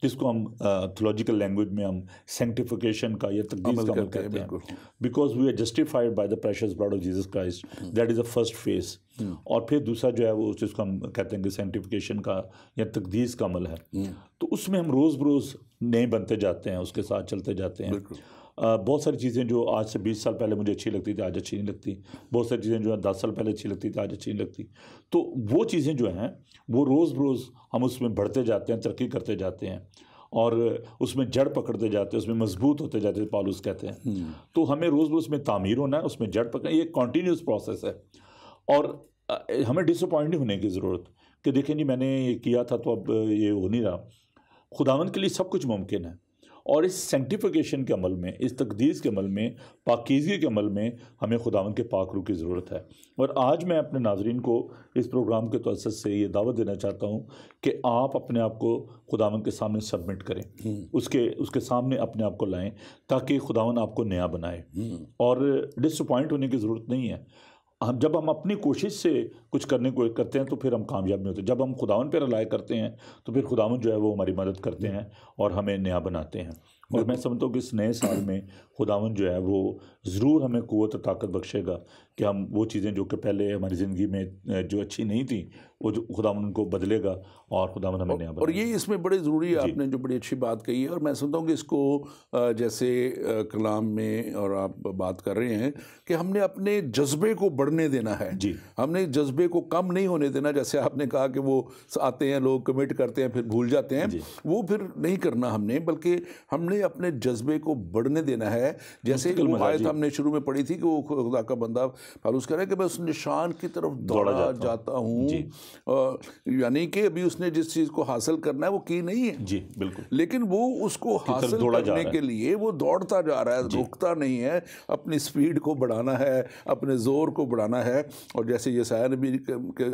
जिसको हम थियोलॉजिकल लैंग्वेज में हम सेंक्टिफिकेशन का या तकदीस का अमल कहते हैं, because we are justified by the precious blood of Jesus Christ, that is the first phase. और फिर दूसरा जो है वो जिसको हम कहते हैं कि सेंक्टिफिकेशन का या तकदीस का अमल है। तो उसमें हम रोज़ बरोज़ नए बनते जाते हैं, उसके साथ चलते जाते हैं। बहुत सारी चीज़ें जो आज से 20 साल पहले मुझे अच्छी लगती थी आज अच्छी नहीं लगती, बहुत सारी चीज़ें जो है 10 साल पहले अच्छी लगती थी आज अच्छी नहीं लगती। तो वो चीज़ें जो हैं वो रोज़ बरोज़ हम उसमें बढ़ते जाते हैं, तरक्की करते जाते हैं और उसमें जड़ पकड़ते जाते हैं, उसमें मजबूत होते जाते हैं, पौलुस कहते हैं। तो हमें रोज़ रोज़ उसमें तामीर होना है, उसमें जड़ पकड़, ये कॉन्टीन्यूस प्रोसेस है। और हमें डिसअपॉइंट नहीं होने की ज़रूरत कि देखें जी मैंने ये किया था तो अब ये हो नहीं रहा। खुदावंद के लिए सब कुछ मुमकिन है और इस सेंक्टिफिकेशन के अमल में, इस तकदीस के अमल में, पाकीज़गी के अमल में हमें खुदावंद के पाक रूह की ज़रूरत है। और आज मैं अपने नाज़रीन को इस प्रोग्राम के तवज्जुह से ये दावत देना चाहता हूँ कि आप अपने आप को खुदावंद के सामने सबमिट करें, उसके सामने अपने आप को लाएं ताकि खुदावंद आपको नया बनाए। और डिसअपॉइंट होने की ज़रूरत नहीं है। जब हम अपनी कोशिश से कुछ करने को करते हैं तो फिर हम कामयाब नहीं होते। जब हम खुदावन पर रिलाय करते हैं तो फिर खुदावन जो है वो हमारी मदद करते हैं और हमें नया बनाते हैं। और मैं समझता हूँ कि इस नए साल में खुदावन जो है वो ज़रूर हमें क़ुव्वत और ताकत बख्शेगा कि हम वो चीज़ें जो कि पहले हमारी ज़िंदगी में जो अच्छी नहीं थी वो जो खुदावन उनको बदलेगा और खुदावन हमें नया बनाएगा।
और ये इसमें बड़े ज़रूरी है, आपने जो बड़ी अच्छी बात कही है। और मैं समझता हूँ कि इसको जैसे कलाम में और आप बात कर रहे हैं कि हमने अपने जज्बे को बढ़ने देना है
जी,
हमने जज्बे को कम नहीं होने देना। जैसे आपने कहा कि वो आते हैं लोग कमिट करते हैं फिर भूल जाते हैं, वो फिर नहीं करना हमने, बल्कि हमने अपने जज्बे को बढ़ने देना है। जैसे वो आयत हमने शुरू में पढ़ी थी कि वो खुदा का बंदा पौलुस कह रहा है कि मैं उस निशान की तरफ दौड़ा जाता हूँ, यानी कि अभी उसने जिस चीज़ को हासिल करना है वो की नहीं है
जी बिल्कुल,
लेकिन वो उसको हासिल करने के लिए वो दौड़ता जा रहा है, रुकता नहीं है। अपनी स्पीड को बढ़ाना है, अपने ज़ोर को बढ़ाना है। और जैसे यशायाह नबी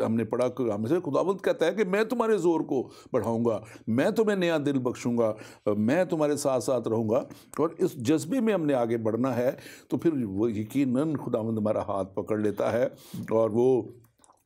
हमने पढ़ा हमसे खुदावंद कहता है कि मैं तुम्हारे ज़ोर को बढ़ाऊंगा, मैं तुम्हें नया दिल बख्शूंगा, मैं तुम्हारे साथ साथ रहूँगा। और इस जज्बे में हमने आगे बढ़ना है तो फिर वो यकीनन खुदावंद हमारा हाथ पकड़ लेता है और वो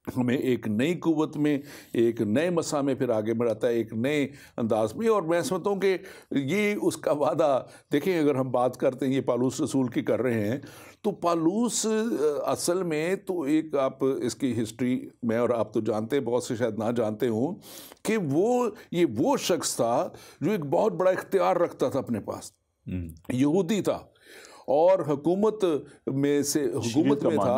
हमें एक नई कुव्वत में, एक नए मसा में फिर आगे बढ़ाता है, एक नए अंदाज में। और मैं समझता हूँ कि ये उसका वादा, देखें अगर हम बात करते हैं ये पौलुस रसूल की कर रहे हैं, तो पौलुस असल में तो एक, आप इसकी हिस्ट्री में और आप तो जानते हैं, बहुत से शायद ना जानते हों कि वो शख्स था जो एक बहुत बड़ा इख्तियार रखता था अपने पास। यहूदी था और हुकूमत में था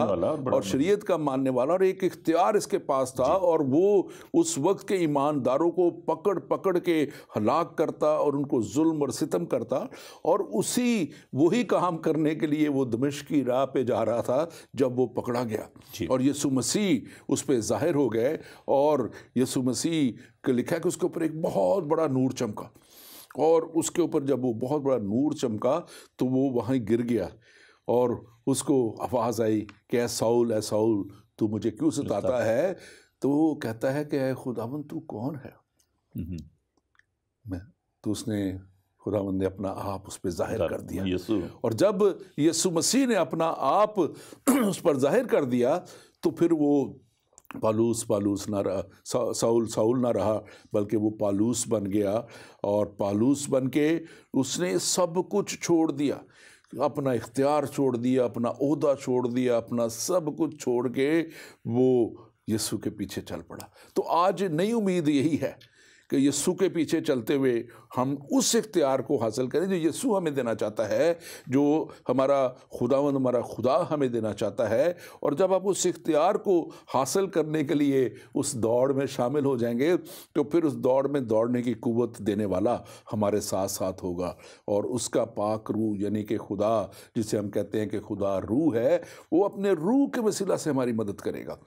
और शरीयत का मानने वाला, और एक इख्तियार इसके पास था। और वो उस वक्त के ईमानदारों को पकड़ पकड़ के हलाक करता और उनको जुल्म और सितम करता। और वही काम करने के लिए वो दमिश्क की राह पे जा रहा था जब वो पकड़ा गया और यीशु मसीह उस पर ज़ाहिर हो गए। और यीशु मसीह को लिखा है कि उसके ऊपर एक बहुत बड़ा नूर चमका, और उसके ऊपर जब वो बहुत बड़ा नूर चमका तो वो वहीं गिर गया और उसको आवाज़ आई कि ऐ साउल तू मुझे क्यों सताता है। तो वो कहता है कि ऐ खुदावंद तू कौन है। तो उसने खुदावंद ने अपना आप उस पर जाहिर कर दिया। और जब यीशु मसीह ने अपना आप उस पर जाहिर कर दिया तो फिर वो पालूस ना रहा, साउल ना रहा, बल्कि वो पालूस बन गया। और पालूस बन के उसने सब कुछ छोड़ दिया, अपना इख्तियार छोड़ दिया, अपना ओहदा छोड़ दिया, अपना सब कुछ छोड़ के वो यीशु के पीछे चल पड़ा। तो आज नई उम्मीद यही है कि यीशु के पीछे चलते हुए हम उस इख्तियार को हासिल करें जो यीशु हमें देना चाहता है, जो हमारा खुदावंद, हमारा खुदा हमें देना चाहता है। और जब आप उस इख्तियार को हासिल करने के लिए उस दौड़ में शामिल हो जाएंगे तो फिर उस दौड़ में दौड़ने की कुव्वत देने वाला हमारे साथ साथ होगा। और उसका पाक रूह, यानी कि खुदा, जिसे हम कहते हैं कि खुदा रूह है, वो अपने रूह के वसीला से हमारी मदद करेगा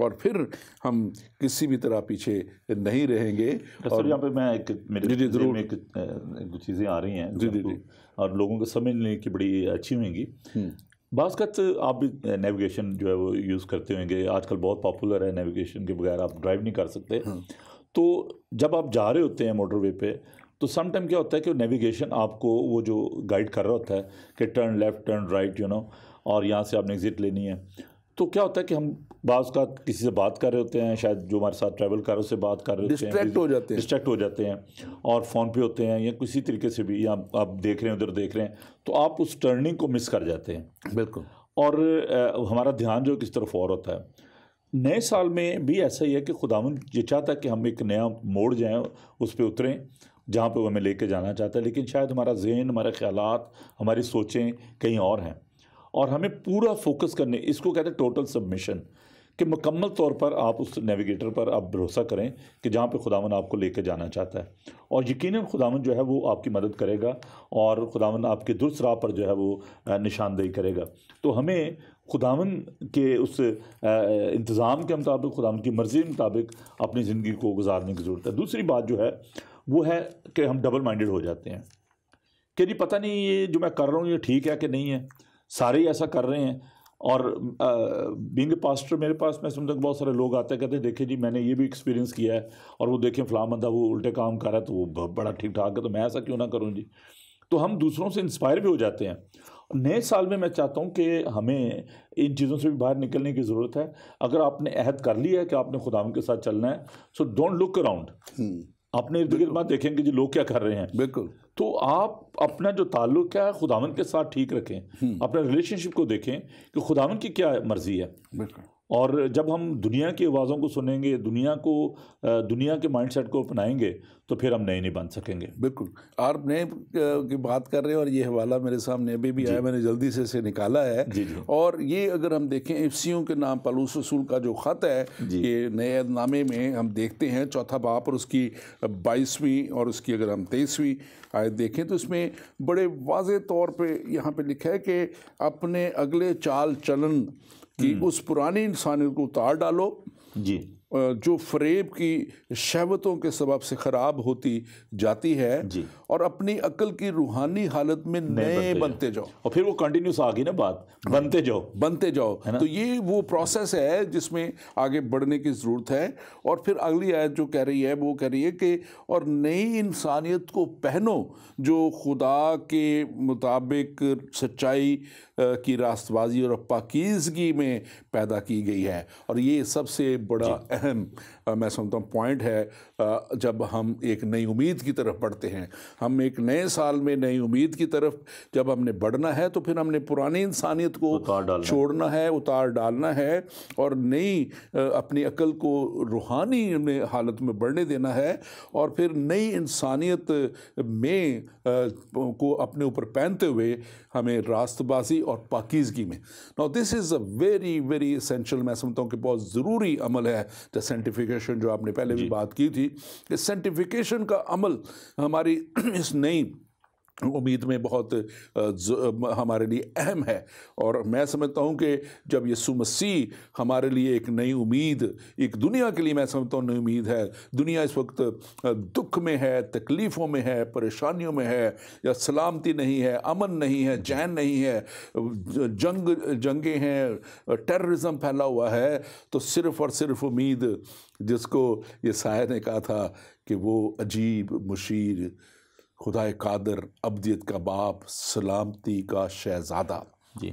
और फिर हम किसी भी तरह पीछे नहीं रहेंगे।
और यहाँ पे मैं एक चीज़ें आ रही हैं और लोगों को समझने की बड़ी अच्छी होंगी। बाज़ आप भी नेविगेशन जो है वो यूज़ करते होंगे, आजकल बहुत पॉपुलर है, नेविगेशन के बगैर आप ड्राइव नहीं कर सकते। तो जब आप जा रहे होते हैं मोटरवे पे तो सम टाइम क्या होता है कि नेविगेशन आपको वो जो गाइड कर रहा होता है कि टर्न लेफ्ट टर्न राइट और यहाँ से आपने एग्जिट लेनी है। तो क्या होता है कि हम बाज़ का किसी से बात कर रहे होते हैं, शायद जो हमारे साथ ट्रैवल कर रहे हैं उससे बात कर रहे होते हैं, डिस्ट्रैक्ट हो जाते हैं और फ़ोन पे होते हैं या किसी तरीके से भी, या आप देख रहे हैं उधर देख रहे हैं, तो आप उस टर्निंग को मिस कर जाते हैं।
बिल्कुल।
और हमारा ध्यान जो किस तरफ और होता है। नए साल में भी ऐसा ही है कि खुदावंद ये चाहता है कि हम एक नया मोड़ जाएँ, उस पर उतरें जहाँ पे वो हमें लेके जाना चाहता है, लेकिन शायद हमारा जहन, हमारे ख्यालात, हमारी सोचें कहीं और हैं। और हमें पूरा फोकस करने, इसको कहते हैं टोटल सबमिशन, कि मुकम्मल तौर पर आप उस नेविगेटर पर आप भरोसा करें कि जहाँ पे खुदावंद आपको लेके जाना चाहता है। और यकीनन खुदावंद जो है वो आपकी मदद करेगा और खुदावंद आपके दुरुस्त राह पर जो है वो निशानदेही करेगा। तो हमें खुदावंद के उस इंतज़ाम के मुताबिक, खुदावंद की मर्ज़ी के मुताबिक अपनी ज़िंदगी को गुजारने की ज़रूरत है। दूसरी बात जो है वो है कि हम डबल माइंडेड हो जाते हैं कि जी पता नहीं ये जो मैं कर रहा हूँ ये ठीक है कि नहीं है, सारे ही ऐसा कर रहे हैं। और बीइंग ए पास्टर मेरे पास, मैं समझता हूँ बहुत सारे लोग आते हैं, कहते हैं देखिए जी मैंने ये भी एक्सपीरियंस किया है, और वो देखें फ़लाँ बंदा वो उल्टे काम कर रहा है तो वो बड़ा ठीक ठाक है, तो मैं ऐसा क्यों ना करूँ जी। तो हम दूसरों से इंस्पायर भी हो जाते हैं। नए साल में मैं चाहता हूँ कि हमें इन चीज़ों से भी बाहर निकलने की ज़रूरत है। अगर आपने अहद कर लिया है कि आपने खुदावंद के साथ चलना है, सो डोंट लुक अराउंड, अपने इर्द गिर्द मत देखेंगे जी लोग क्या कर रहे हैं।
बिल्कुल।
तो आप अपना जो ताल्लुक है खुदावंद के साथ ठीक रखें, अपने रिलेशनशिप को देखें कि खुदावंद की क्या मर्जी है।
बिल्कुल।
और जब हम दुनिया की आवाज़ों को सुनेंगे, दुनिया के माइंडसेट को अपनाएंगे, तो फिर हम नए नहीं बन सकेंगे।
बिल्कुल। आप नए की बात कर रहे हैं और ये हवाला मेरे सामने अभी भी आया, मैंने जल्दी से इसे निकाला है।
जी जी।
और ये अगर हम देखें इफ्सियों के नाम पौलुस रसूल का जो ख़त है, ये नए नामे में हम देखते हैं 4 बाब और उसकी 22वीं और उसकी अगर हम 23वीं आयत देखें तो इसमें बड़े वाज़े तौर पे यहाँ पे लिखा है कि अपने अगले चाल चलन कि उस पुरानी इंसानियत को उतार डालो
जी,
जो फरेब की शहवतों के सबब से ख़राब होती जाती है
जी,
और अपनी अक्ल की रूहानी हालत में नए बनते जाओ।
और फिर वो कंटिन्यूस आ गई ना बात, बनते जाओ
है ना? तो ये वो प्रोसेस है जिसमें आगे बढ़ने की ज़रूरत है। और फिर अगली आयत जो कह रही है वो कह रही है कि और नई इंसानियत को पहनो जो खुदा के मुताबिक सच्चाई की रास्तबाजी और पाकीज़गी में पैदा की गई है। और ये सबसे बड़ा अहम मैं समझता हूँ पॉइंट है जब हम एक नई उम्मीद की तरफ बढ़ते हैं। हम एक नए साल में नई उम्मीद की तरफ जब हमने बढ़ना है तो फिर हमने पुरानी इंसानियत को छोड़ना है, उतार डालना है और नई अपनी अकल को रूहानी हालत में बढ़ने देना है और फिर नई इंसानियत में को अपने ऊपर पहनते हुए हमें रास्तबाजी और पाकीज़गी में। Now this is a very very essential, मैं समझता हूँ कि बहुत ज़रूरी अमल है। द सेंटिफिकेशन जो आपने पहले भी बात की थी, कि सेंटिफिकेशन का अमल हमारी इस नई उम्मीद में बहुत हमारे लिए अहम है। और मैं समझता हूँ कि जब यीशु मसीह हमारे लिए एक नई उम्मीद, एक दुनिया के लिए मैं समझता हूँ नई उम्मीद है। दुनिया इस वक्त दुख में है, तकलीफ़ों में है, परेशानियों में है, या सलामती नहीं है, अमन नहीं है, चैन नहीं है, जंगें हैं, टेररिज्म फैला हुआ है। तो सिर्फ़ और सिर्फ उम्मीद जिसको यशायाह ने कहा था कि वो अजीब मुशीर, खुदाए कादर, अब्दियत का बाप, सलामती का शहज़ादा,
जी,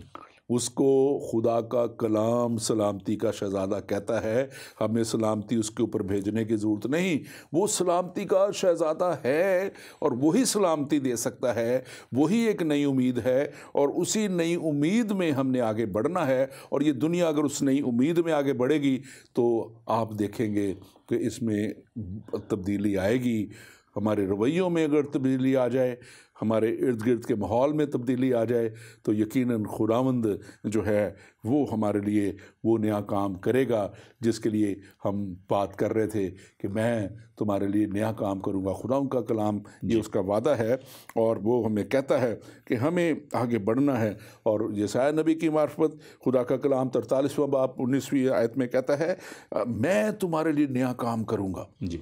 उसको खुदा का कलाम सलामती का शहज़ादा कहता है। हमें सलामती उसके ऊपर भेजने की ज़रूरत नहीं, वो सलामती का शहज़ादा है और वही सलामती दे सकता है। वही एक नई उम्मीद है और उसी नई उम्मीद में हमने आगे बढ़ना है। और ये दुनिया अगर उस नई उम्मीद में आगे बढ़ेगी तो आप देखेंगे कि इसमें तब्दीली आएगी। हमारे रवैयों में अगर तब्दीली आ जाए, हमारे इर्द गिर्द के माहौल में तब्दीली आ जाए, तो यकीनन खुदावंद जो है वो हमारे लिए वो नया काम करेगा जिसके लिए हम बात कर रहे थे कि मैं तुम्हारे लिए नया काम करूँगा। खुदावंद का कलाम ये उसका वादा है और वो हमें कहता है कि हमें आगे बढ़ना है। और यशायाह नबी की मार्फत खुदा का कलाम 43वां बाब 19वीं आयत में कहता है, मैं तुम्हारे लिए नया काम करूँगा। जी,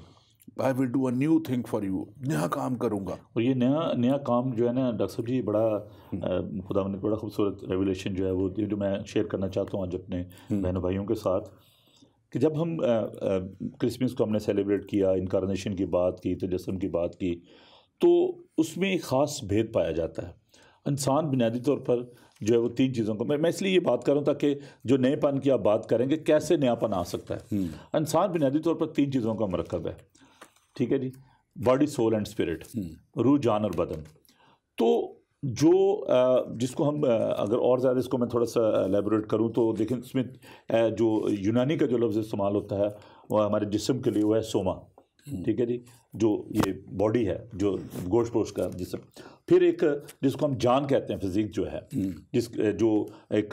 I will do a new thing for you, नया काम करूँगा।
और ये नया काम जो है ना डॉक्टर साहब जी, बड़ा खुदा ने बड़ा खूबसूरत रेवलेशन जो है वो जो मैं शेयर करना चाहता हूँ आज अपने बहनों भाइयों के साथ, कि जब हम क्रिसमस को हमने सेलिब्रेट किया, इनकारनेशन की बात की, तजस्सुम की बात की, तो उसमें एक ख़ास भेद पाया जाता है। इंसान बुनियादी तौर पर जो है वो 3 चीज़ों को, मैं इसलिए ये बात कर रहा हूँ ताकि जो नएपन की आप बात करेंगे कैसे नयापन आ सकता है। इंसान बुनियादी तौर पर 3 चीज़ों का मरकब है, ठीक है जी, बॉडी, सोल एंड स्पिरिट, रूह, जान और बदन। तो जो जिसको हम अगर और ज़्यादा इसको मैं थोड़ा सा एलेबोरेट करूँ तो देखें, इसमें जो यूनानी का जो लफ्ज़ इस्तेमाल होता है वो हमारे जिस्म के लिए वो है सोमा, ठीक है जी, जो ये बॉडी है, जो गोश्त पोश का जिस्म। फिर एक जिसको हम जान कहते हैं, फिजिक जो है, जो एक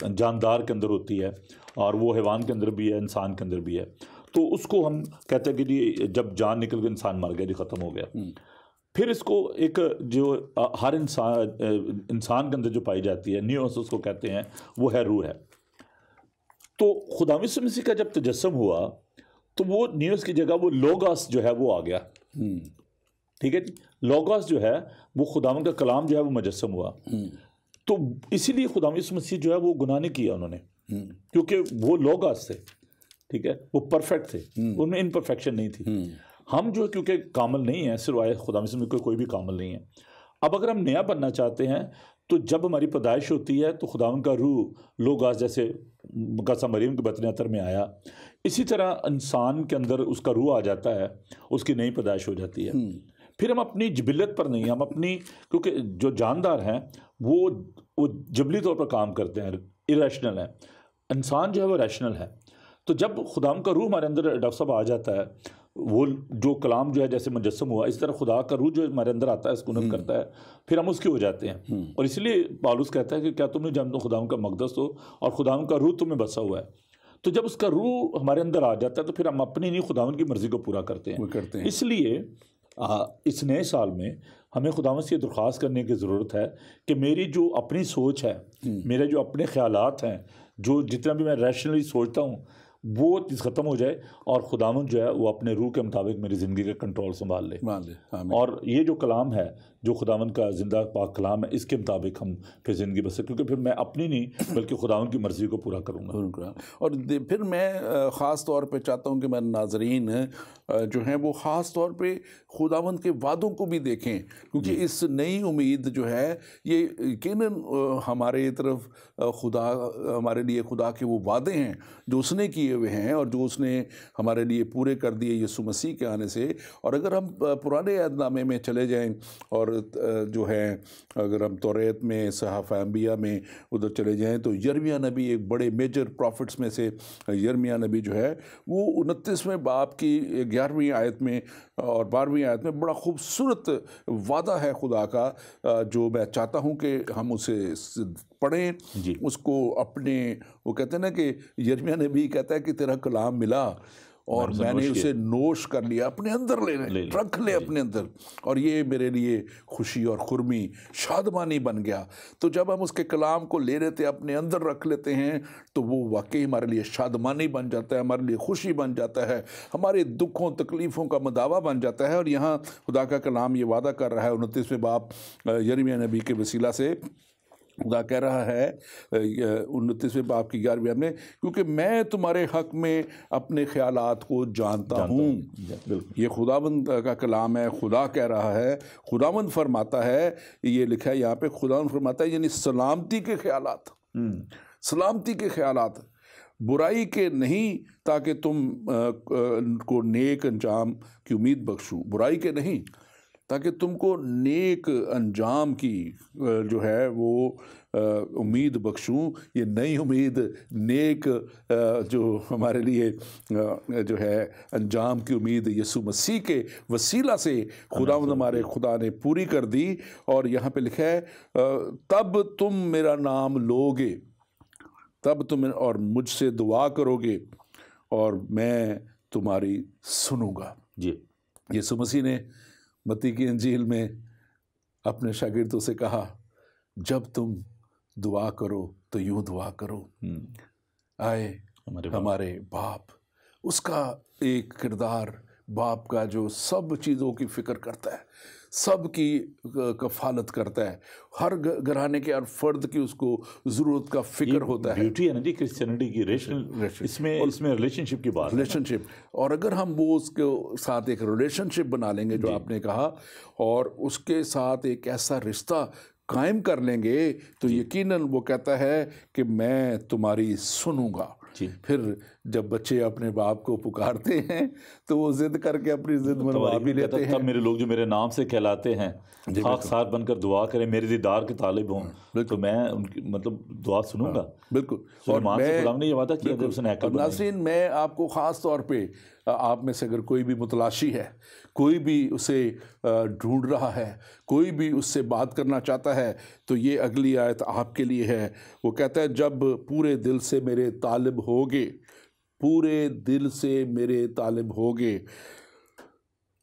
जानदार के अंदर होती है, और वो हैवान के अंदर भी है, इंसान के अंदर भी है। तो उसको हम कहते हैं कि जी जब जान निकल गई इंसान मर गया जी, ख़त्म हो गया। फिर इसको एक जो हर इंसान के अंदर जो पाई जाती है, न्यूस उसको कहते हैं, वो है रूह है। तो खुदा यीशु मसीह का जब तजस्सुम हुआ तो वो न्यूस की जगह वो लोगोस जो है वो आ गया, ठीक है जी। लोगोस जो है वो खुदावंद का कलाम जो है वो मुजस्सम हुआ। तो इसीलिए खुदा यीशु मसीह जो है वो गुनाह नहीं किया उन्होंने, क्योंकि वो लोगोस थे, ठीक है, वो परफेक्ट थे, उनमें इम्परफेक्शन नहीं थी। हम जो क्योंकि कामिल नहीं है, सिवाय खुदा यीशु मसीह कोई भी कामिल नहीं है। अब अगर हम नया बनना चाहते हैं तो जब हमारी पैदाइश होती है तो खुदावंद का रूह लोगास जैसे मुकद्दस मरियम के बतन अतर में आया, इसी तरह इंसान के अंदर उसका रूह आ जाता है, उसकी नई पैदाइश हो जाती है। फिर हम अपनी जबिलत पर नहीं, हम अपनी, क्योंकि जो जानदार हैं वो जबली तौर पर काम करते हैं, इरेशनल है, इंसान जो है वो रैशनल है। तो जब खुदाम का रूह हमारे अंदर डॉक्टर साहब आ जाता है, वो जो कलाम जो है जैसे मुजस्सम हुआ, इस तरह खुदा का रूह जो हमारे अंदर आता है, सुकूनत करता है, फिर हम उसके हो जाते हैं। और इसलिए पौलुस कहता है कि क्या तुम नहीं जानते खुदाम का मकदस हो और खुदाम का रूह तुम्हें बसा हुआ है। तो जब उसका रूह हमारे अंदर आ जाता है तो फिर हम अपनी नहीं खुदावंद की मर्ज़ी को पूरा करते हैं। इसलिए इस नए साल में हमें खुदावंद से दरख्वास्त करने की ज़रूरत है कि मेरी जो अपनी सोच है, मेरे जो अपने ख्यालात हैं, जो जितना भी मैं रैशनली सोचता हूँ, वो चीज़ ख़त्म हो जाए और खुदावंद जो है वो अपने रूह के मुताबिक मेरी ज़िंदगी का कंट्रोल संभाल ले। और ये जो कलाम है, जो खुदावंद का जिंदा पाक कलाम है, इसके मुताबिक हम फिर ज़िंदगी बसर, क्योंकि फिर मैं अपनी नहीं बल्कि खुदावंद की मर्ज़ी को पूरा करूँगा।
और फिर मैं ख़ास तौर पे चाहता हूँ कि मेरे नाज़रीन जो हैं वो ख़ास तौर पे खुदावंद के वादों को भी देखें, क्योंकि इस नई उम्मीद जो है ये यकीनन हमारे तरफ खुदा, हमारे लिए खुदा के वो वादे हैं जो उसने किए हुए हैं और जो उसने हमारे लिए पूरे कर दिए यीशु मसीह के आने से। और अगर हम पुराने अहदनामे में चले जाएं और जो है अगर हम तौरात में, सहाफ़ अंबिया में उधर चले जाएं तो यिर्मयाह नबी एक बड़े मेजर प्रॉफिट्स में से यिर्मयाह नबी जो है वो 29वें बाब की 11वीं आयत में और 12वीं आयत में बड़ा खूबसूरत वादा है खुदा का, जो मैं चाहता हूँ कि हम उसे पढ़ें, उसको अपने, वो कहते हैं ना कि यिर्मयाह नबी कहता है कि तेरा कलाम मिला और मैंने उसे नोश कर लिया, अपने अंदर रख ले अपने अंदर, और ये मेरे लिए खुशी और खुरमी शादमानी बन गया। तो जब हम उसके कलाम को ले लेते हैं, अपने अंदर रख लेते हैं, तो वो वाकई हमारे लिए शादमानी बन जाता है, हमारे लिए खुशी बन जाता है, हमारे दुखों तकलीफ़ों का मदावा बन जाता है। और यहाँ खुदा का कलाम ये वादा कर रहा है 29वें बाब यिर्मयाह नबी के वसीला से, खुदा कह रहा है 29वें बाब की 11वीं आयत में, क्योंकि मैं तुम्हारे हक़ में अपने ख्यालात को जानता हूँ। ये खुदावंद का कलाम है, खुदा कह रहा है, खुदावंद फरमाता है, ये लिखा है यहाँ पे, खुदावंद फरमाता है, यानी सलामती के ख्यालात, सलामती के ख्यालात, बुराई के नहीं, ताकि तुम को नेक अंजाम की उम्मीद बख्शूँ। बुराई के नहीं, ताकि तुमको नेक अंजाम की जो है वो उम्मीद बख्शूँ। ये नई उम्मीद, नेक जो हमारे लिए जो है अंजाम की उम्मीद यीशु मसीह के वसीला से खुदावंद हमारे खुदा ने पूरी कर दी। और यहाँ पे लिखा है तब तुम मेरा नाम लोगे, तब तुम और मुझसे दुआ करोगे और मैं तुम्हारी सुनूंगा।
जी,
यीशु मसीह ने मत्ती की इंजील में अपने शागिर्दों से कहा, जब तुम दुआ करो तो यूं दुआ करो, आए हमारे बाप। उसका एक किरदार बाप का जो सब चीज़ों की फ़िक्र करता है, सब की कफालत करता है, हर घराने के हर फर्द की उसको ज़रूरत का फिक्र होता है।
ब्यूटी है ना जी क्रिश्चियनिटी की, इसमें रिलेशनशिप की बात,
रिलेशनशिप। और अगर हम वो उसके साथ एक रिलेशनशिप बना लेंगे जो आपने कहा, और उसके साथ एक ऐसा रिश्ता कायम कर लेंगे, तो यकीनन वो कहता है कि मैं तुम्हारी सुनूंगा। फिर जब बच्चे अपने बाप को पुकारते हैं तो वो जिद करके अपनी जिद मनवा भी लेते हैं।
तब मेरे लोग जो मेरे नाम से कहलाते हैं खाकसार बनकर दुआ करें, मेरे दीदार के तालिब हों, तो मैं उनकी मतलब दुआ सुनूंगा।
बिल्कुल।
और खुदा ने ये वादा किया जब उसने हैकल बनाया।
नाज़रीन, मैं आपको ख़ास तौर पे, आप में से अगर कोई भी मुतलाशी है, कोई भी उसे ढूंढ रहा है, कोई भी उससे बात करना चाहता है, तो ये अगली आयत आपके लिए है। वो कहता है, जब पूरे दिल से मेरे तालिब होगे, पूरे दिल से मेरे तालिब होगे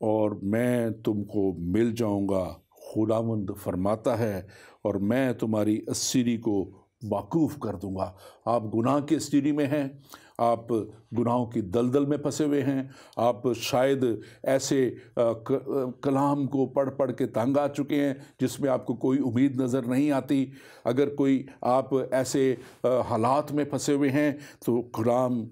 और मैं तुमको मिल जाऊंगा, खुदावंद फरमाता है, और मैं तुम्हारी अस्सीरी को वाकूफ़ कर दूंगा। आप गुनाह की अस्सीरी में हैं, आप गुनाहों की दलदल में फंसे हुए हैं, आप शायद ऐसे कलाम को पढ़ पढ़ के तंग आ चुके हैं जिसमें आपको कोई उम्मीद नज़र नहीं आती। अगर कोई आप ऐसे हालात में फंसे हुए हैं तो कलाम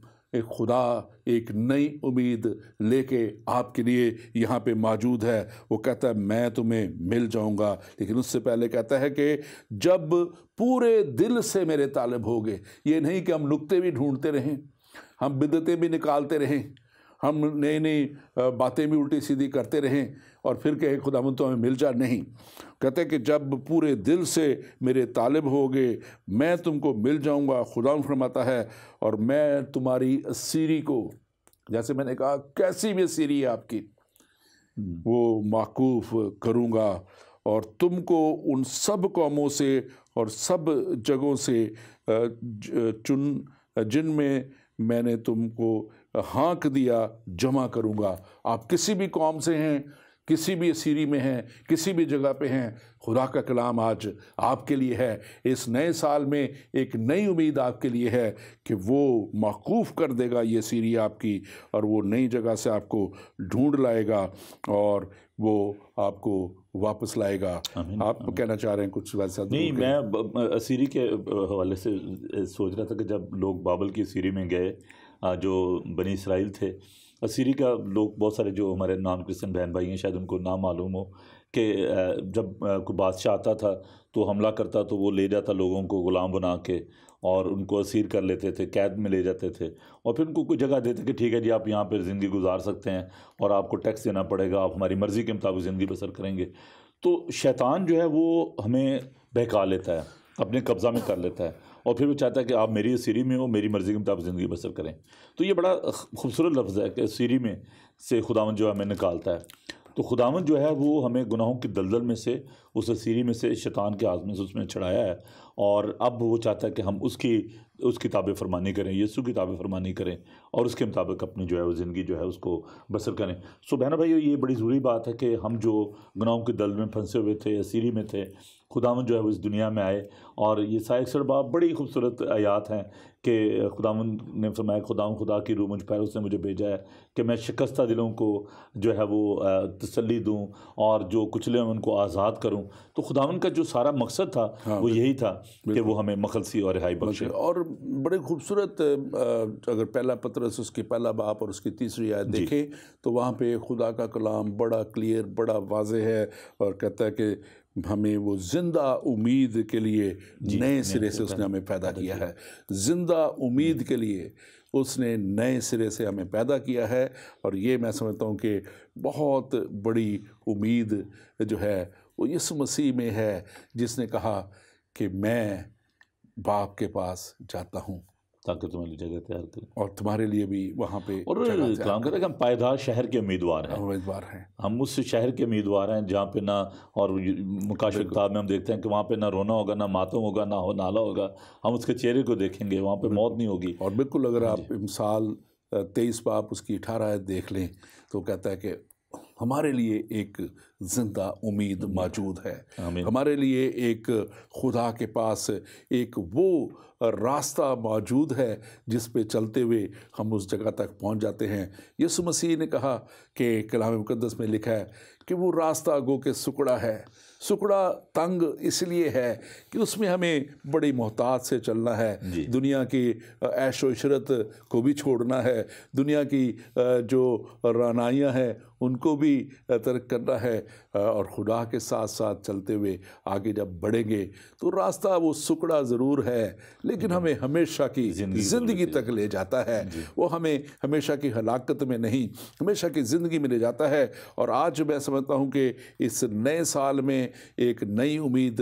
खुदा एक नई उम्मीद लेके आपके लिए यहाँ पे मौजूद है। वो कहता है मैं तुम्हें मिल जाऊँगा, लेकिन उससे पहले कहता है कि जब पूरे दिल से मेरे तालिब होगे। ये नहीं कि हम नुक्ते भी ढूंढते रहें, हम बिदतें भी निकालते रहें, हम नई नई बातें भी उल्टी सीधी करते रहें और फिर कहे खुदावंद तो हमें मिल जा। नहीं, कहते हैं कि जब पूरे दिल से मेरे तालिब होगे मैं तुमको मिल जाऊंगा, खुदावंद फरमाता है, और मैं तुम्हारी अस्सीरी को, जैसे मैंने कहा कैसी भी अस्सीरी है आपकी, वो माकूफ करूंगा, और तुमको उन सब कौमों से और सब जगहों से चुन जिनमें मैंने तुमको हाँक दिया जमा करूँगा। आप किसी भी कौम से हैं, किसी भी सीरी में हैं, किसी भी जगह पे हैं, खुदा का कलाम आज आपके लिए है। इस नए साल में एक नई उम्मीद आपके लिए है कि वो मौकूफ़ कर देगा ये सीरी आपकी, और वो नई जगह से आपको ढूंढ लाएगा और वो आपको वापस लाएगा। आप कहना चाह रहे हैं कुछ वैसा?
नहीं, मैं सीरी के हवाले से सोच रहा था कि जब लोग बाबल की सीरी में गए, जो बनी इसराइल थे, असीरी का लोग बहुत सारे जो हमारे नॉन क्रिश्चियन बहन भाई हैं शायद उनको ना मालूम हो कि जब कोई बादशाह आता था तो हमला करता तो वो ले जाता लोगों को गुलाम बना के और उनको असीर कर लेते थे, कैद में ले जाते थे, और फिर उनको कोई जगह देते कि ठीक है जी आप यहाँ पर ज़िंदगी गुजार सकते हैं और आपको टैक्स देना पड़ेगा, आप हमारी मर्ज़ी के मुताबिक ज़िंदगी बसर करेंगे। तो शैतान जो है वो हमें बहका लेता है, अपने कब्ज़ा में कर लेता है, और फिर वो चाहता है कि आप मेरी सीरी में हो, मेरी मर्ज़ी के मुताबिक ज़िंदगी बसर करें। तो ये बड़ा खूबसूरत लफ्ज़ है कि सीरी में से खुदावंद जो है हमें निकालता है। तो खुदावंद जो है वो हमें गुनाहों की दलदल में से, उस सीरी में से, शैतान के आज़ में से उसमें चढ़ाया है, और अब वो चाहता है कि हम उसकी ताबे फरमानी करें, यीशु की ताबे फरमानी करें और उसके मुताबिक अपनी जो है वो ज़िंदगी जो है उसको बसर करें। सो बहनों भाई, ये बड़ी ज़रूरी बात है कि हम जो गुनाहों के दलदल में फंसे हुए थे, असीरी में थे, खुदावंद जो है वो इस दुनिया में आए। और ये साइक्सर बाब बड़ी खूबसूरत आयात हैं कि खुदावंद ने फरमाया, खुदा की रूह मुझ पर, उसने मुझे भेजा है कि मैं शिकस्ता दिलों को जो है वो तसल्ली दूं और जो कुचले हैं उनको आज़ाद करूं। तो खुदावंद का जो सारा मकसद था वो यही था कि वो हमें मखलसी और रिहाई बख्शे।
और बड़े खूबसूरत, अगर पहला पत्रस उसके पहला बाप और उसकी तीसरी आयत देखें तो वहाँ पे खुदा का कलाम बड़ा क्लियर, बड़ा वाज़ेह है, और कहता है कि हमें वो ज़िंदा उम्मीद के लिए नए सिरे से उसने हमें पैदा किया है। ज़िंदा उम्मीद के लिए उसने नए सिरे से हमें पैदा किया है, और ये मैं समझता हूँ कि बहुत बड़ी उम्मीद जो है वो यीशु मसीह में है, जिसने कहा कि मैं बाप के पास जाता हूँ
ताकि तुम्हारी जगह तैयार करें
और तुम्हारे लिए भी वहाँ पे
और काम करें। हम पायदार शहर के उम्मीदवार हैं, हम उस शहर के उम्मीदवार हैं जहाँ पे ना, और मुकाशिफ किताब में हम देखते हैं कि वहाँ पे ना रोना होगा, ना मातम होगा, ना हो नाला होगा, हम उसके चेहरे को देखेंगे, वहाँ पे मौत नहीं होगी।
और बिल्कुल अगर आप मिसाल 23 बाप उसकी 18 आयत देख लें तो कहता है कि हमारे लिए एक जिंदा उम्मीद मौजूद है।
आमीन।
हमारे लिए एक खुदा के पास एक वो रास्ता मौजूद है जिस पे चलते हुए हम उस जगह तक पहुंच जाते हैं। यीशु मसीह ने कहा कि कलाम मुकद्दस में लिखा है कि वो रास्ता गो के सुकड़ा है। सुकड़ा तंग इसलिए है कि उसमें हमें बड़ी मोहतात से चलना है। दुनिया की ऐशो इशरत को भी छोड़ना है, दुनिया की जो रानाइयाँ हैं उनको भी तर्क करना है, और खुदा के साथ साथ चलते हुए आगे जब बढ़ेंगे तो रास्ता वो सुकड़ा ज़रूर है, लेकिन हमें हमेशा की ज़िंदगी तक ले जाता है। वो हमें हमेशा की हलाकत में नहीं, हमेशा की ज़िंदगी में ले जाता है। और आज मैं समझता हूँ कि इस नए साल में एक नई उम्मीद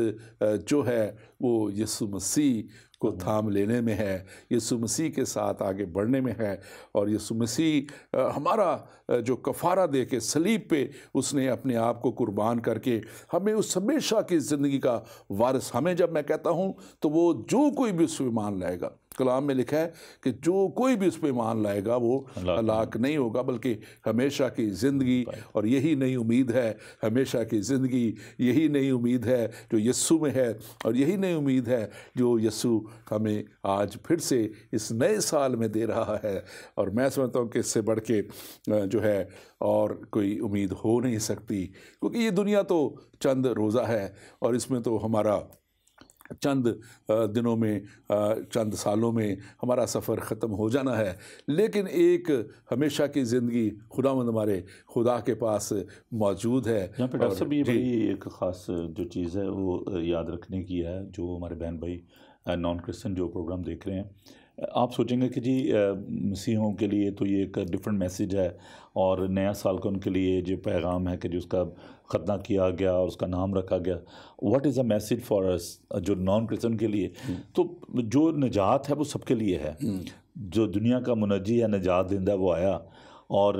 जो है वो यीशु मसीह को थाम लेने में है, यीशु मसीह के साथ आगे बढ़ने में है। और यीशु मसीह हमारा जो कफ़ारा दे के सलीब पे उसने अपने आप को कुर्बान करके हमें उस हमेशा की ज़िंदगी का वारिस, हमें जब मैं कहता हूँ तो वो जो कोई भी उस पर ईमान लाएगा, कलाम में लिखा है कि जो कोई भी उस पर ईमान लाएगा वो हलाक नहीं होगा बल्कि हमेशा की ज़िंदगी। और यही नई उम्मीद है, हमेशा की ज़िंदगी, यही नई उम्मीद है जो यीशु में है, और यही नई उम्मीद है जो यीशु हमें आज फिर से इस नए साल में दे रहा है। और मैं समझता हूँ कि इससे बढ़ के जो है और कोई उम्मीद हो नहीं सकती, क्योंकि ये दुनिया तो चंद रोज़ा है और इसमें तो हमारा चंद दिनों में, चंद सालों में हमारा सफ़र ख़त्म हो जाना है। लेकिन एक हमेशा की ज़िंदगी खुदावंद हमारे खुदा के पास मौजूद है।
यहाँ पे डॉक्टर साहब ये बड़ी एक ख़ास जो चीज़ है वो याद रखने की है, जो हमारे बहन भाई नॉन क्रिश्चियन जो प्रोग्राम देख रहे हैं, आप सोचेंगे कि जी मसीहों के लिए तो ये एक डिफरेंट मैसेज है और नया साल का उनके लिए जो पैगाम है कि जो उसका ख़तना किया गया और उसका नाम रखा गया, what is a message for us जो नॉन क्रिश्चियन के लिए। तो जो निजात है वो सबके लिए है, जो दुनिया का मुनज्जी है, निजात देंदा, वो आया। और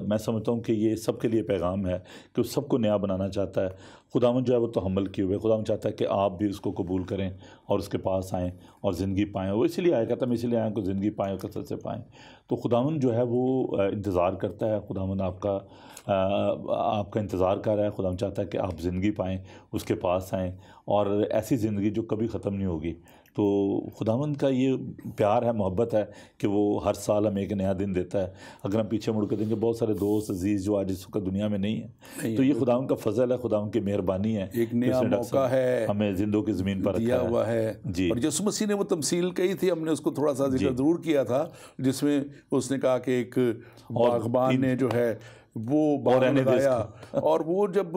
मैं समझता हूँ कि ये सबके लिए पैगाम है कि वो सबको नया बनाना चाहता है। खुदावंद जो है वो तो हमल किए हुए, खुदावंद चाहता है कि आप भी उसको कबूल करें और उसके पास आएँ और ज़िंदगी पाएँ। वो इसीलिए आया, कहता मैं इसीलिए आया कि ज़िंदगी पाएँ और कसरत से पाएँ। तो खुदावंद जो है वो इंतज़ार करता है, खुदावंद आपका इंतज़ार कर रहा है। खुदावंद चाहता है कि आप ज़िंदगी पाएँ, उसके पास आएँ, और ऐसी ज़िंदगी जो कभी ख़त्म नहीं होगी। तो खुदावंद का ये प्यार है, मोहब्बत है कि वो हर साल हमें एक नया दिन देता है। अगर हम पीछे मुड़ कर देंगे, बहुत सारे दोस्त अजीज़ जो आज इस वक्त दुनिया में नहीं है, तो ये खुदावंद का फजल है, खुदावंद की मेहरबानी है,
एक नया मौका है
हमें जिंदों की ज़मीन पर
दिया हुआ है जी। और यीशु मसीह ने वो तमसील कही थी, हमने उसको थोड़ा सा जिक्र ज़रूर किया था, जिसमें उसने कहा कि एक बागबान ने जो है वो बाग लगाया, और वो जब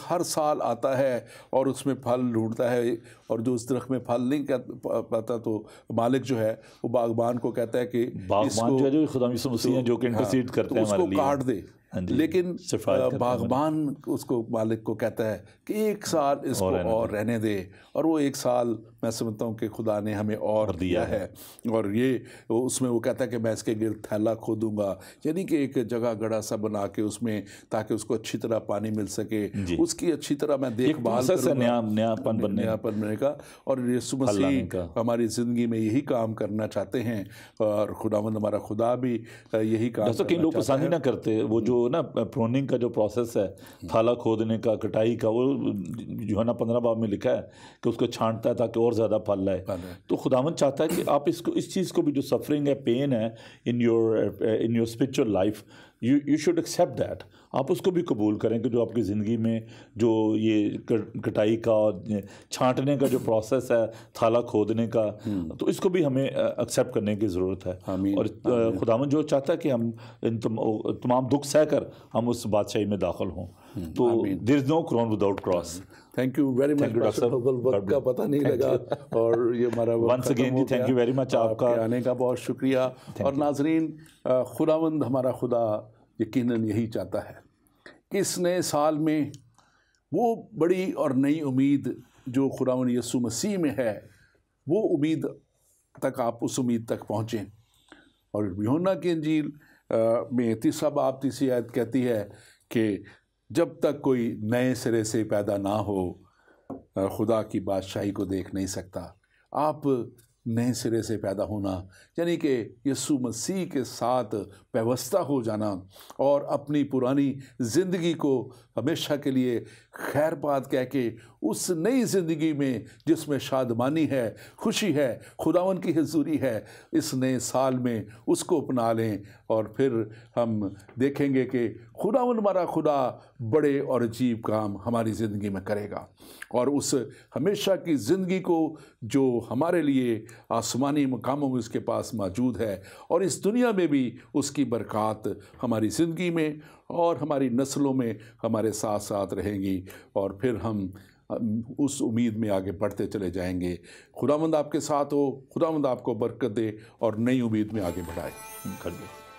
हर साल आता है और उसमें फल ढूंढता है, और जो उस दरख्त में फल नहीं पाता तो मालिक जो है वो बागबान को कहता है कि
बागबान जो है जो खुदा यीशु मसीह हैं जो कि इंटरसीड करते हैं हमारे लिए,
उसको काट दे। लेकिन बागबान उसको मालिक को कहता है कि एक साल इसको और रहने दे, और वो एक साल मैं समझता हूँ कि खुदा ने हमें और दिया है। और ये उसमें वो कहता है कि मैं इसके गिर्द थैला खोदूंगा, यानी कि एक जगह गड़ा सा बना के उसमें, ताकि उसको अच्छी तरह पानी मिल सके, उसकी अच्छी तरह मैं देखभाल करूँगा, नयापन बनने का। और यीशु मसीह हमारी ज़िंदगी में यही काम करना चाहते हैं, और खुदावंद हमारा खुदा भी यही काम करना
कई लोग पसंद ही ना करते वो जो ना प्रोनिंग का जो प्रोसेस है, थाला खोदने का, कटाई का, वो यूहन्ना 15 बाब में लिखा है कि उसको छांटता है ताकि और ज़्यादा फल लाए। तो खुदावंद चाहता है कि आप इसको, इस चीज़ को भी, जो सफरिंग है, पेन है in your spiritual life, you should accept that. आप उसको भी कबूल करें कि जो आपकी ज़िंदगी में जो ये कटाई का और छांटने का जो प्रोसेस है, थाला खोदने का, तो इसको भी हमें एक्सेप्ट करने की ज़रूरत है। और खुदावंद जो चाहता है कि हम इन तमाम दुख सहकर हम उस बादशाही में दाखिल हों। तो there is no crown without cross.
Thank you very much doctor, वक्त का पता नहीं लगा, और ये हमारा
वंस अगेन जी थैंक यू वेरी मच, आपका
आने का बहुत शुक्रिया। और नाजरीन, खुदावंद हमारा खुदा यकीनन यही चाहता है कि इस नए साल में वो बड़ी और नई उम्मीद जो खुदावंद यीशु मसीह में है, वो उम्मीद तक आप उस उम्मीद तक पहुँचें। और यूहन्ना की इंजील में 3 बाब 3 आयत कहती है कि जब तक कोई नए सिरे से पैदा ना हो खुदा की बादशाही को देख नहीं सकता। आप नए सिरे से पैदा होना, यानी कि यीशु मसीह के साथ व्यवस्था हो जाना और अपनी पुरानी ज़िंदगी को हमेशा के लिए खैर बात कह के उस नई ज़िंदगी में जिसमें शादमानी है, खुशी है, खुदावन की हजूरी है, इस नए साल में उसको अपना लें और फिर हम देखेंगे कि खुदावन हमारा खुदा बड़े और अजीब काम हमारी ज़िंदगी में करेगा और उस हमेशा की ज़िंदगी को जो हमारे लिए आसमानी मकामों में उसके पास मौजूद है और इस दुनिया में भी उसकी बरक़ात हमारी ज़िंदगी में और हमारी नस्लों में हमारे साथ साथ रहेंगी और फिर हम उस उम्मीद में आगे बढ़ते चले जाएंगे। खुदावंद आपके साथ हो, खुदावंद आपको बरकत दे और नई उम्मीद में आगे बढ़ाए।
कर दे।